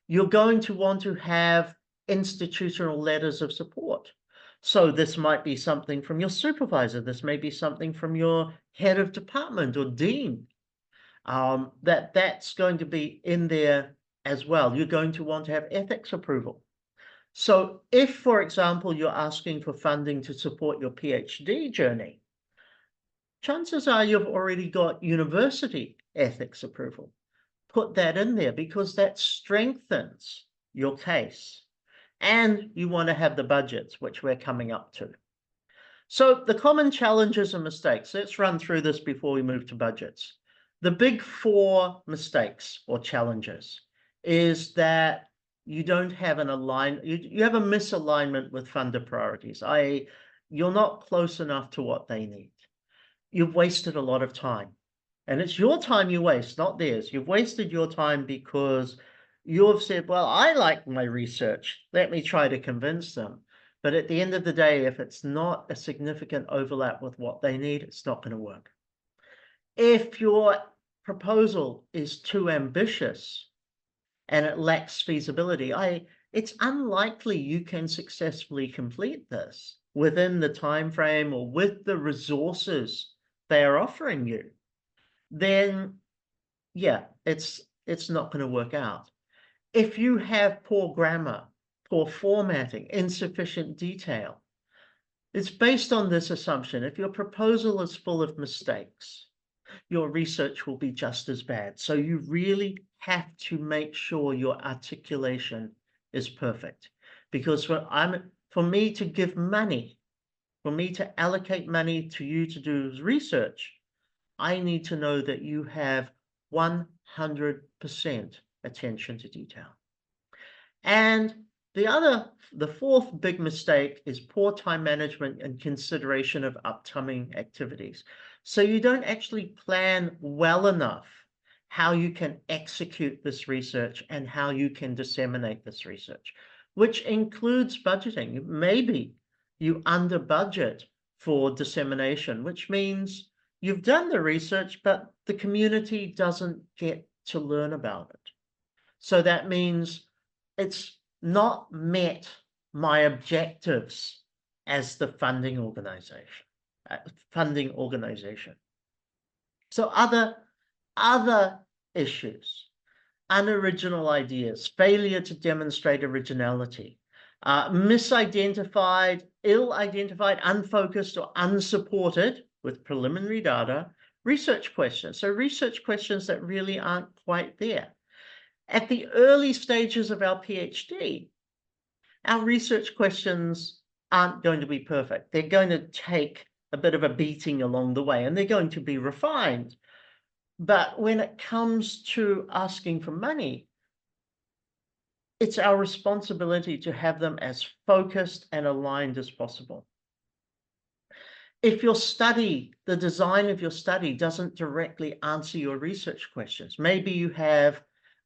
You're going to want to have institutional letters of support. So this might be something from your supervisor. This may be something from your head of department or dean. That's going to be in there as well. You're going to want to have ethics approval. So if, for example, you're asking for funding to support your PhD journey, chances are you've already got university ethics approval. Put that in there because that strengthens your case. And you want to have the budgets, which we're coming up to. So the common challenges and mistakes, let's run through this before we move to budgets. The big 4 mistakes or challenges is that you don't have an you have a misalignment with funder priorities. You're not close enough to what they need. You've wasted a lot of time. And it's your time you waste, not theirs. You've wasted your time because you've said, well, I like my research. Let me try to convince them. But at the end of the day, if it's not a significant overlap with what they need, it's not going to work. If your proposal is too ambitious and it lacks feasibility, it's unlikely you can successfully complete this within the time frame or with the resources they are offering you. Then yeah, it's not going to work out. If you have poor grammar, poor formatting, insufficient detail, it's based on this assumption. If your proposal is full of mistakes, your research will be just as bad. So you really have to make sure your articulation is perfect. Because for me to give money, for me to allocate money to you to do research, I need to know that you have 100% attention to detail. And the fourth big mistake is poor time management and consideration of upcoming activities. So you don't actually plan well enough how you can execute this research and how you can disseminate this research, which includes budgeting. Maybe you under budget for dissemination, which means you've done the research, but the community doesn't get to learn about it. So that means it's not met my objectives as the funding organization. So other issues, unoriginal ideas, failure to demonstrate originality, misidentified, ill-identified, unfocused, or unsupported with preliminary data research questions. So research questions that really aren't quite there. At the early stages of our PhD, our research questions aren't going to be perfect. They're going to take a bit of a beating along the way, and they're going to be refined. But when it comes to asking for money, it's our responsibility to have them as focused and aligned as possible. If your study, the design of your study doesn't directly answer your research questions, maybe you have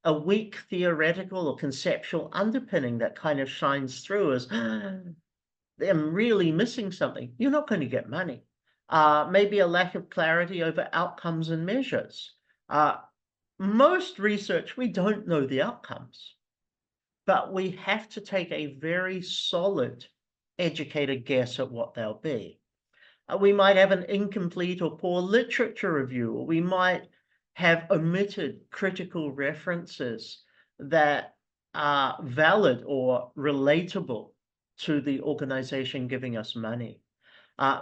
a weak theoretical or conceptual underpinning that kind of shines through as I'm really missing something, you're not going to get money. Maybe a lack of clarity over outcomes and measures. Most research, we don't know the outcomes, but we have to take a very solid, educated guess at what they'll be. We might have an incomplete or poor literature review, or we might have omitted critical references that are valid or relatable to the organization giving us money.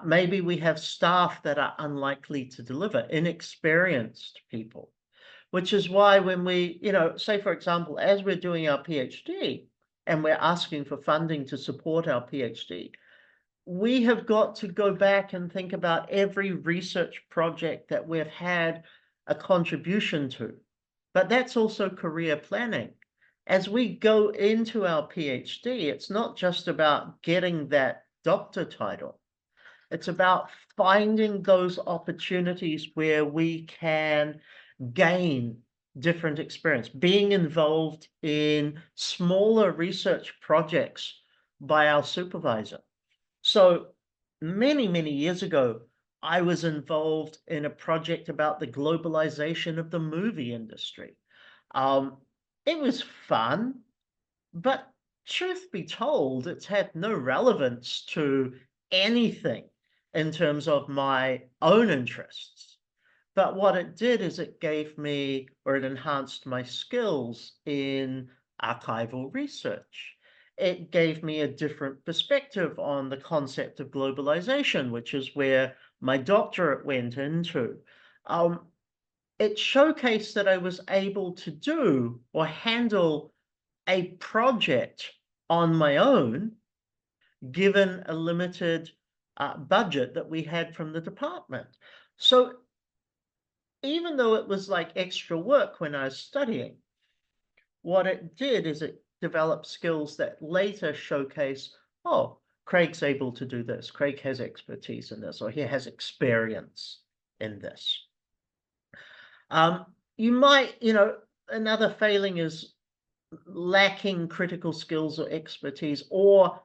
Maybe we have staff that are unlikely to deliver, inexperienced people, which is why when we, say, for example, as we're doing our PhD and we're asking for funding to support our PhD, we have got to go back and think about every research project that we've had a contribution to. But that's also career planning. As we go into our PhD, it's not just about getting that doctor title. It's about finding those opportunities where we can gain different experience, being involved in smaller research projects by our supervisor. So many, many years ago, I was involved in a project about the globalization of the movie industry. It was fun, but truth be told, it's had no relevance to anything in terms of my own interests. But what it did is it gave me, or it enhanced my skills in archival research. It gave me a different perspective on the concept of globalization, which is where my doctorate went into. It showcased that I was able to do or handle a project on my own, given a limited budget that we had from the department. So even though it was like extra work when I was studying, what it did is it developed skills that later showcase, oh, Craig's able to do this. Craig has expertise in this, or he has experience in this. You might, another failing is lacking critical skills or expertise, or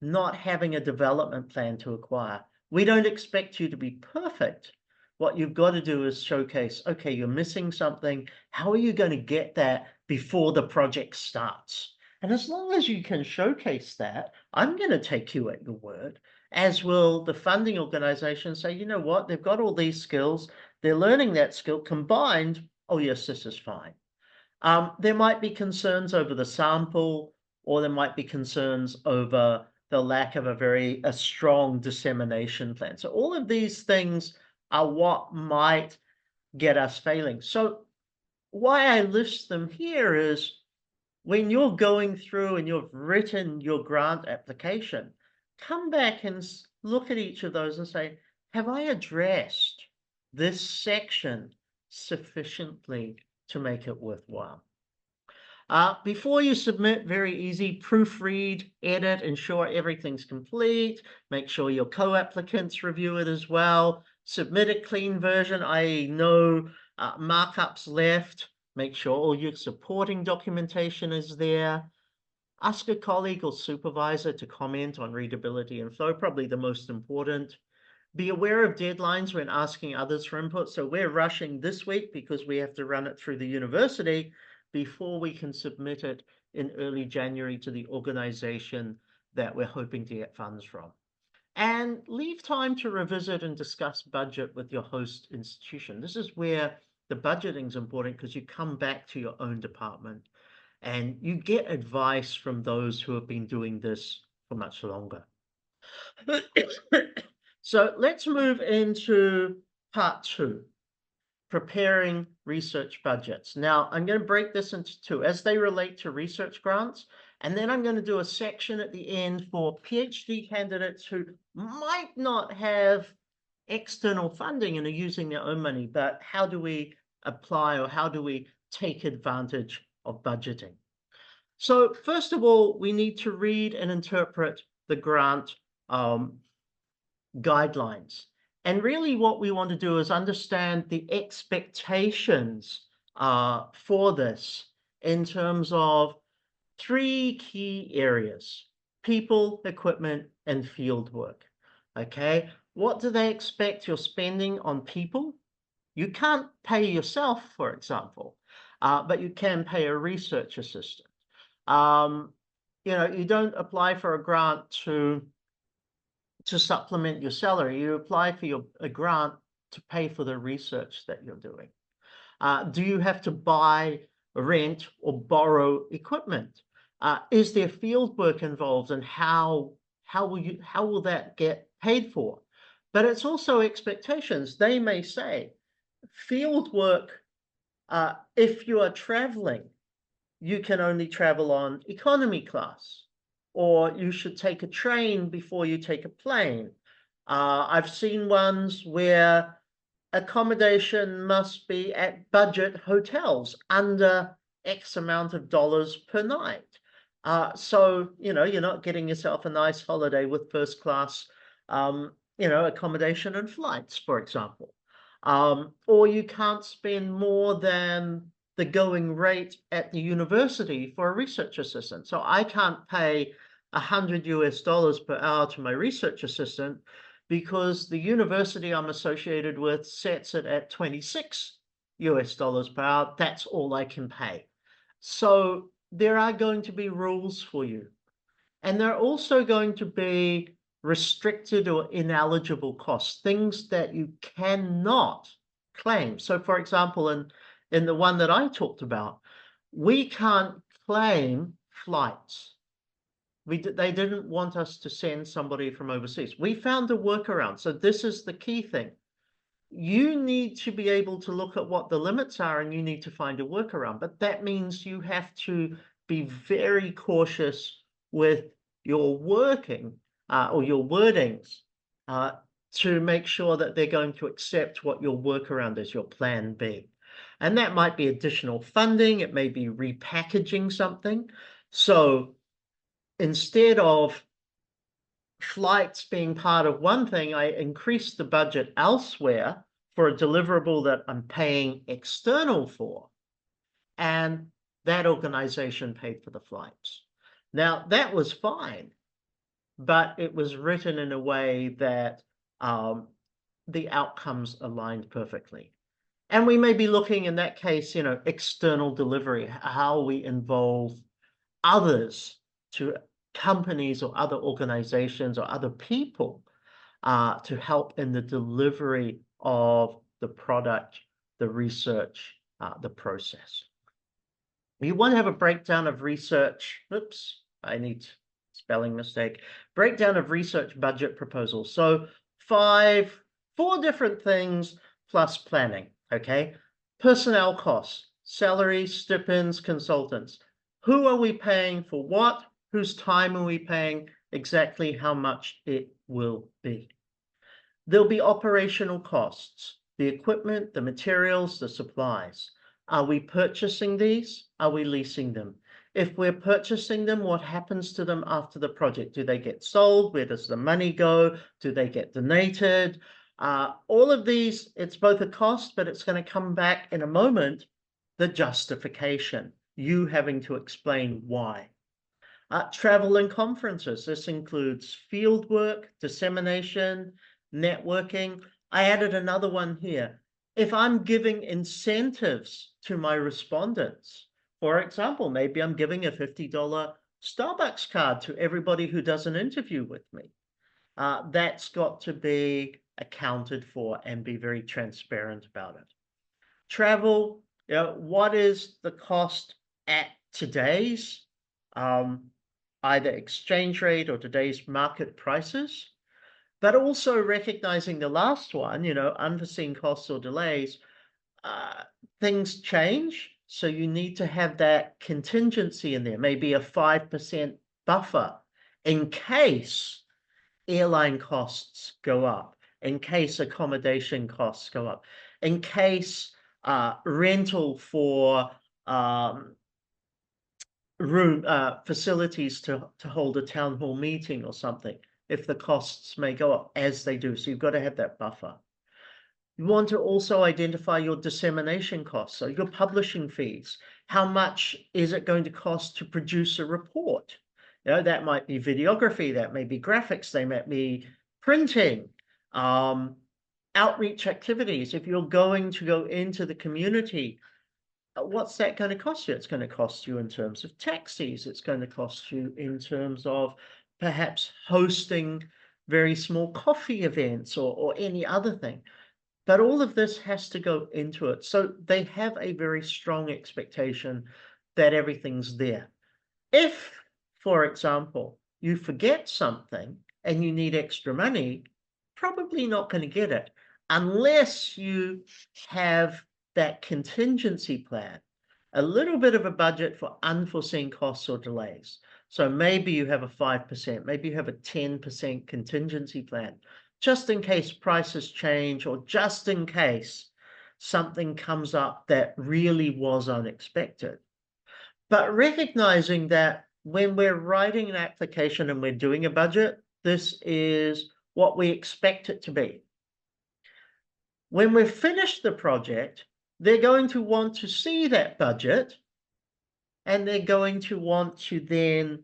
not having a development plan to acquire. We don't expect you to be perfect, what you've got to do is showcase, okay, you're missing something. How are you going to get that before the project starts? And as long as you can showcase that, I'm going to take you at your word, as will the funding organization say, you know what, they've got all these skills, they're learning that skill combined. Oh, yes, this is fine. There might be concerns over the sample, or there might be concerns over the lack of a strong dissemination plan. So all of these things are what might get us failing. So why I list them here is when you're going through and you've written your grant application, come back and look at each of those and say, have I addressed this section sufficiently to make it worthwhile? Before you submit, very easy, proofread, edit, ensure everything's complete. Make sure your co-applicants review it as well. Submit a clean version, i.e. no markups left. Make sure all your supporting documentation is there. Ask a colleague or supervisor to comment on readability and flow, probably the most important. Be aware of deadlines when asking others for input. So we're rushing this week because we have to run it through the university before we can submit it in early January to the organization that we're hoping to get funds from. And leave time to revisit and discuss budget with your host institution. This is where the budgeting is important because you come back to your own department and you get advice from those who have been doing this for much longer. So let's move into part 2, preparing research budgets. Now, I'm going to break this into 2 as they relate to research grants, and then I'm going to do a section at the end for PhD candidates who might not have external funding and are using their own money, but how do we apply or how do we take advantage of budgeting? So first of all, we need to read and interpret the grant guidelines. And really what we want to do is understand the expectations for this in terms of 3 key areas: people, equipment, and field work. Okay, what do they expect you're spending on people? You can't pay yourself, for example, but you can pay a research assistant. You don't apply for a grant to supplement your salary. You apply for a grant to pay for the research that you're doing. Do you have to buy, rent, or borrow equipment? Is there field work involved, and how will that get paid for? But it's also expectations. They may say field work, if you are traveling, you can only travel on economy class, or you should take a train before you take a plane. I've seen ones where accommodation must be at budget hotels under X amount of dollars per night. So, you're not getting yourself a nice holiday with first class, accommodation and flights, for example. Or you can't spend more than the going rate at the university for a research assistant. So I can't pay $100 per hour to my research assistant because the university I'm associated with sets it at $26 per hour. That's all I can pay. So there are going to be rules for you. And there are also going to be restricted or ineligible costs, things that you cannot claim. So for example, in the one that I talked about, we can't claim flights. They didn't want us to send somebody from overseas. We found a workaround. So this is the key thing. You need to be able to look at what the limits are and you need to find a workaround. But that means you have to be very cautious with your working or your wordings to make sure that they're going to accept what your workaround is, your plan B. And that might be additional funding. It may be repackaging something. So instead of flights being part of one thing, I increase the budget elsewhere for a deliverable that I'm paying external for, and that organization paid for the flights. Now, that was fine, but it was written in a way that the outcomes aligned perfectly. And we may be looking in that case, external delivery, how we involve others, to companies or other organizations or other people, to help in the delivery of the product, the research, the process. You want to have a breakdown of research. Oops, I need spelling mistake. Breakdown of research budget proposals. So four different things plus planning, okay? Personnel costs, salaries, stipends, consultants. Who are we paying for what? Whose time are we paying? Exactly how much it will be. There'll be operational costs, the equipment, the materials, the supplies. Are we purchasing these? Are we leasing them? If we're purchasing them, what happens to them after the project? Do they get sold? Where does the money go? Do they get donated? All of these, it's both a cost, but it's going to come back in a moment, the justification, you having to explain why. Travel and conferences. This includes field work, dissemination, networking. I added another one here. If I'm giving incentives to my respondents, for example, maybe I'm giving a $50 Starbucks card to everybody who does an interview with me. That's got to be accounted for and be very transparent about it. Travel, what is the cost at today's either exchange rate or today's market prices, but also recognizing the last one, unforeseen costs or delays. Things change, so you need to have that contingency in there, maybe a 5% buffer in case airline costs go up, in case accommodation costs go up, in case rental for facilities to hold a town hall meeting or something, if the costs may go up, as they do. So you've got to have that buffer. You want to also identify your dissemination costs, so your publishing fees. How much is it going to cost to produce a report? That might be videography, that may be graphics, they might be printing, outreach activities. If you're going to go into the community, what's that going to cost you? It's going to cost you in terms of taxis. It's going to cost you in terms of perhaps hosting very small coffee events or any other thing. But all of this has to go into it. So they have a very strong expectation that everything's there. If, for example, you forget something and you need extra money, probably not going to get it unless you have that contingency plan, a little bit of a budget for unforeseen costs or delays. So maybe you have a 5%, maybe you have a 10% contingency plan, just in case prices change or just in case something comes up that really was unexpected. But recognizing that when we're writing an application and we're doing a budget, this is what we expect it to be. When we've finished the project, they're going to want to see that budget, and they're going to want to then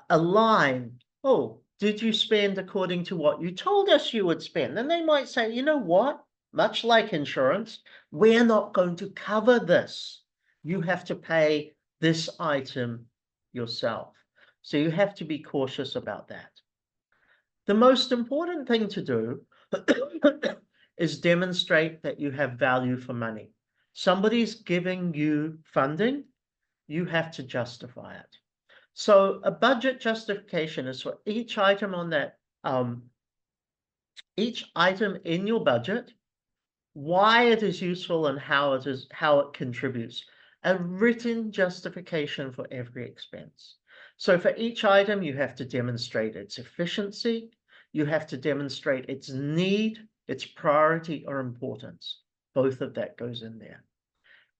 align, oh, did you spend according to what you told us you would spend? And they might say, you know what, much like insurance, we're not going to cover this. You have to pay this item yourself. So you have to be cautious about that. The most important thing to do is demonstrate that you have value for money. Somebody's giving you funding, you have to justify it. So a budget justification is for each item on that, each item in your budget, why it is useful and how it contributes. A written justification for every expense. So for each item, you have to demonstrate its efficiency, you have to demonstrate its need, its priority or importance. Both of that goes in there.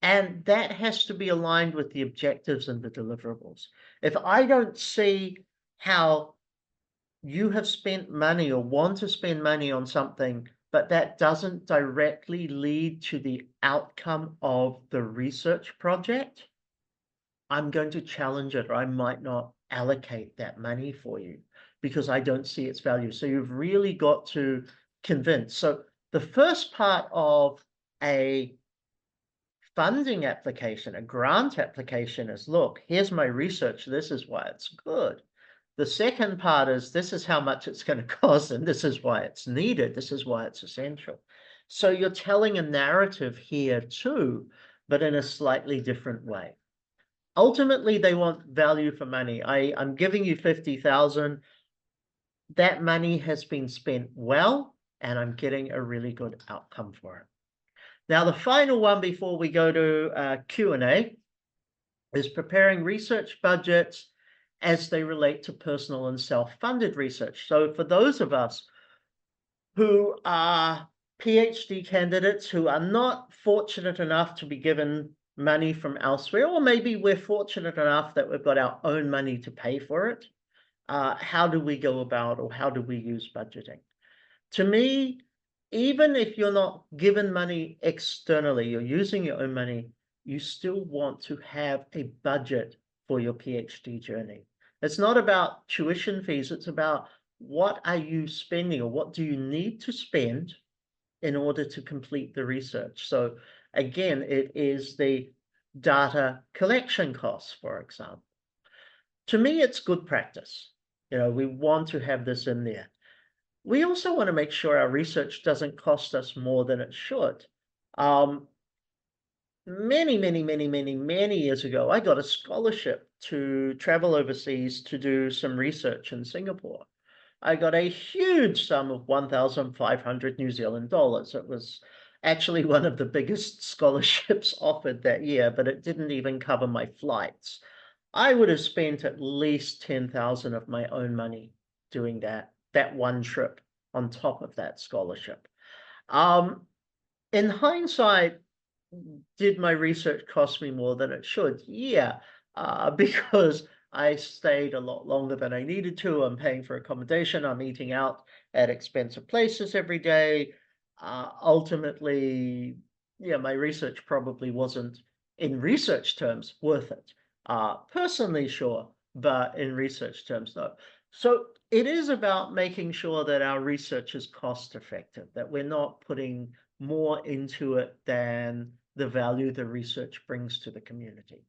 And that has to be aligned with the objectives and the deliverables. If I don't see how you have spent money or want to spend money on something, but that doesn't directly lead to the outcome of the research project, I'm going to challenge it, or I might not allocate that money for you because I don't see its value. So you've really got to convinced. So the first part of a funding application, a grant application is, look, here's my research. This is why it's good. The second part is, this is how much it's going to cost, and this is why it's needed. This is why it's essential. So you're telling a narrative here too, but in a slightly different way. Ultimately, they want value for money. I'm giving you 50,000. That money has been spent well, and I'm getting a really good outcome for it. Now, the final one before we go to Q&A is preparing research budgets as they relate to personal and self-funded research. So for those of us who are PhD candidates who are not fortunate enough to be given money from elsewhere, or maybe we're fortunate enough that we've got our own money to pay for it, how do we go about, or how do we use budgeting? To me, even if you're not given money externally, you're using your own money, you still want to have a budget for your PhD journey. It's not about tuition fees, it's about what are you spending, or what do you need to spend in order to complete the research. So again, it is the data collection costs, for example. To me, it's good practice. We want to have this in there. We also want to make sure our research doesn't cost us more than it should. Many years ago, I got a scholarship to travel overseas to do some research in Singapore. I got a huge sum of 1,500 New Zealand dollars. It was actually one of the biggest scholarships offered that year, but it didn't even cover my flights. I would have spent at least 10,000 of my own money doing that one trip on top of that scholarship. In hindsight, did my research cost me more than it should? Yeah, because I stayed a lot longer than I needed to. I'm paying for accommodation. I'm eating out at expensive places every day. Ultimately, yeah, my research probably wasn't, in research terms, worth it. Personally, sure, but in research terms, no. So it is about making sure that our research is cost effective, that we're not putting more into it than the value the research brings to the community.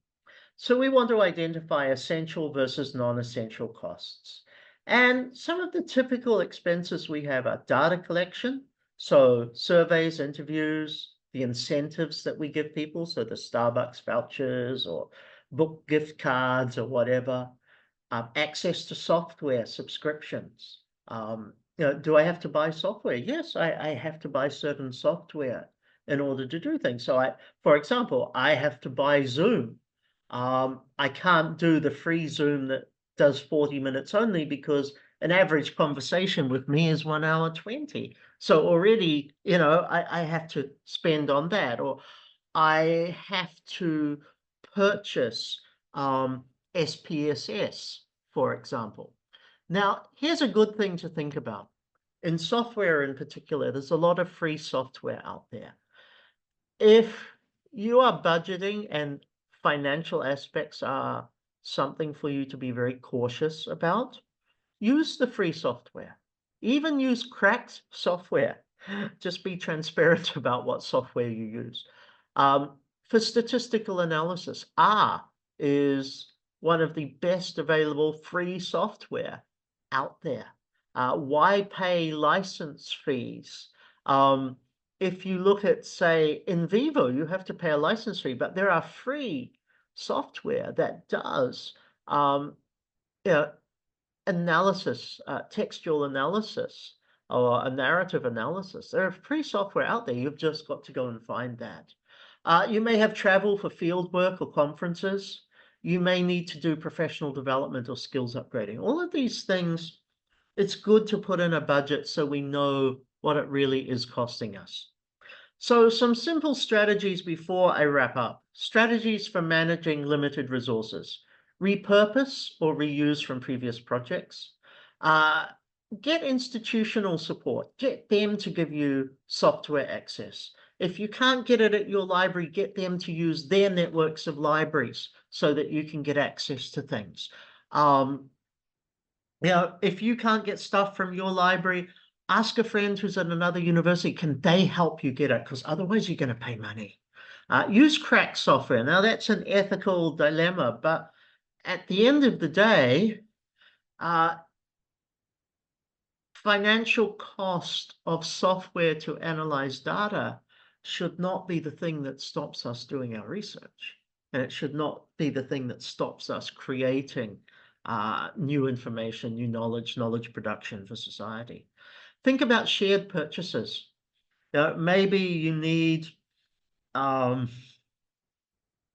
So we want to identify essential versus non-essential costs. And some of the typical expenses we have are data collection, so surveys, interviews, the incentives that we give people, so the Starbucks vouchers or book gift cards or whatever, access to software, subscriptions. Do I have to buy software? Yes, I have to buy certain software in order to do things. So for example, I have to buy Zoom. I can't do the free Zoom that does 40 minutes only, because an average conversation with me is 1 hour 20. So already, I have to spend on that, or I have to purchase SPSS, for example. Now, here's a good thing to think about. In software in particular, there's a lot of free software out there. If you are budgeting and financial aspects are something for you to be very cautious about, use the free software. Even use cracked software. Just be transparent about what software you use. For statistical analysis, R is one of the best available free software out there. Why pay license fees? If you look at, say, NVivo, you have to pay a license fee, but there are free software that does analysis, textual analysis, or a narrative analysis. There are free software out there. You've just got to go and find that. You may have travel for field work or conferences. You may need to do professional development or skills upgrading. All of these things, it's good to put in a budget so we know what it really is costing us. So some simple strategies before I wrap up. Strategies for managing limited resources. Repurpose or reuse from previous projects. Get institutional support. Get them to give you software access. If you can't get it at your library, get them to use their networks of libraries so that you can get access to things. If you can't get stuff from your library, Ask a friend who's at another university, can they help you get it? Because otherwise you're going to pay money. Use crack software. Now that's an ethical dilemma, but at the end of the day, financial cost of software to analyze data should not be the thing that stops us doing our research. And it should not be the thing that stops us creating new information, new knowledge production for society. Think about shared purchases. Maybe you need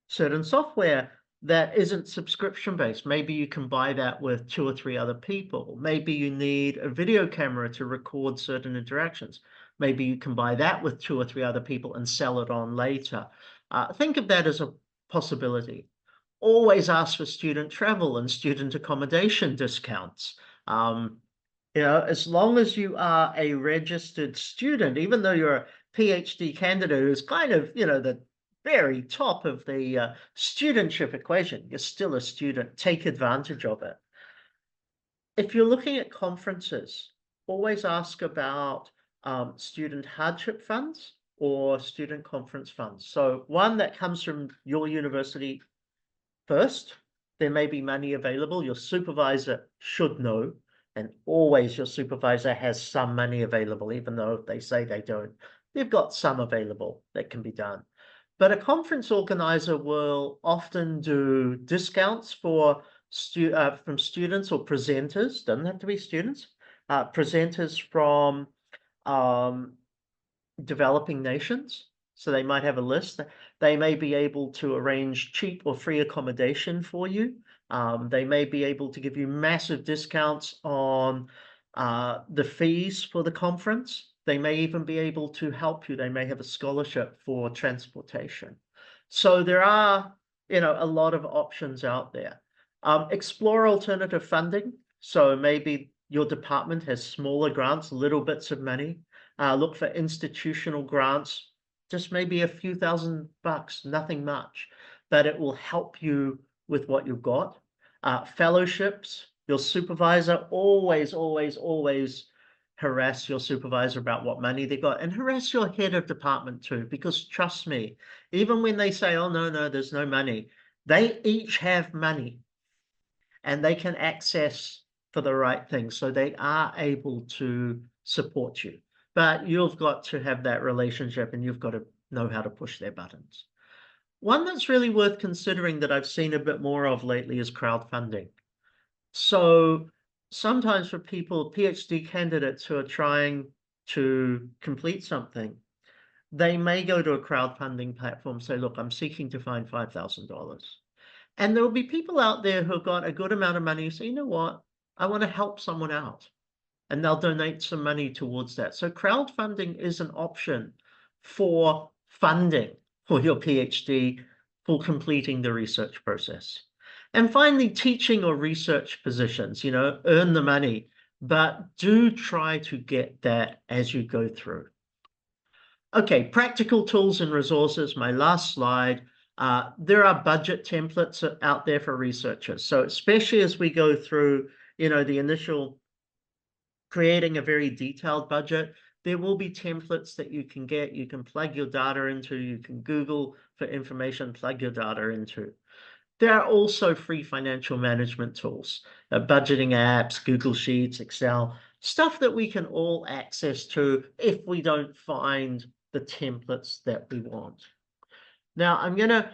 certain software that isn't subscription based. Maybe you can buy that with 2 or 3 other people. Maybe you need a video camera to record certain interactions. Maybe you can buy that with 2 or 3 other people and sell it on later. Think of that as a possibility. Always ask for student travel and student accommodation discounts. As long as you are a registered student, even though you're a PhD candidate who's kind of, the very top of the studentship equation, you're still a student. Take advantage of it. If you're looking at conferences, always ask about student hardship funds or student conference funds. So one that comes from your university first, there may be money available. Your supervisor should know, and always your supervisor has some money available, even though they say they don't. They've got some available that can be done. But a conference organizer will often do discounts for from students or presenters, doesn't have to be students, presenters from developing nations. So they might have a list. They may be able to arrange cheap or free accommodation for you. They may be able to give you massive discounts on the fees for the conference. They may even be able to help you. They may have a scholarship for transportation. So there are, a lot of options out there. Explore alternative funding. So maybe your department has smaller grants, little bits of money. Look for institutional grants, just maybe a few $1,000, nothing much, but it will help you with what you've got. Fellowships, your supervisor, always harass your supervisor about what money they got, and harass your head of department too, because trust me, even when they say, oh, no, there's no money, they each have money and they can access for the right thing. So they are able to support you, but you've got to have that relationship and you've got to know how to push their buttons. One that's really worth considering that I've seen a bit more of lately is crowdfunding. So sometimes for people, PhD candidates who are trying to complete something, they may go to a crowdfunding platform, say, look, I'm seeking to find $5,000. And there will be people out there who have got a good amount of money who say, you know what, I want to help someone out. And they'll donate some money towards that. So crowdfunding is an option for funding for your PhD, for completing the research process. And finally, teaching or research positions, earn the money, but do try to get that as you go through. Okay, practical tools and resources, my last slide. There are budget templates out there for researchers. So especially as we go through, the initial creating a very detailed budget, there will be templates that you can get, you can plug your data into, you can Google for information, plug your data into. There are also free financial management tools, budgeting apps, Google Sheets, Excel, stuff that we can all access to if we don't find the templates that we want. Now, I'm going to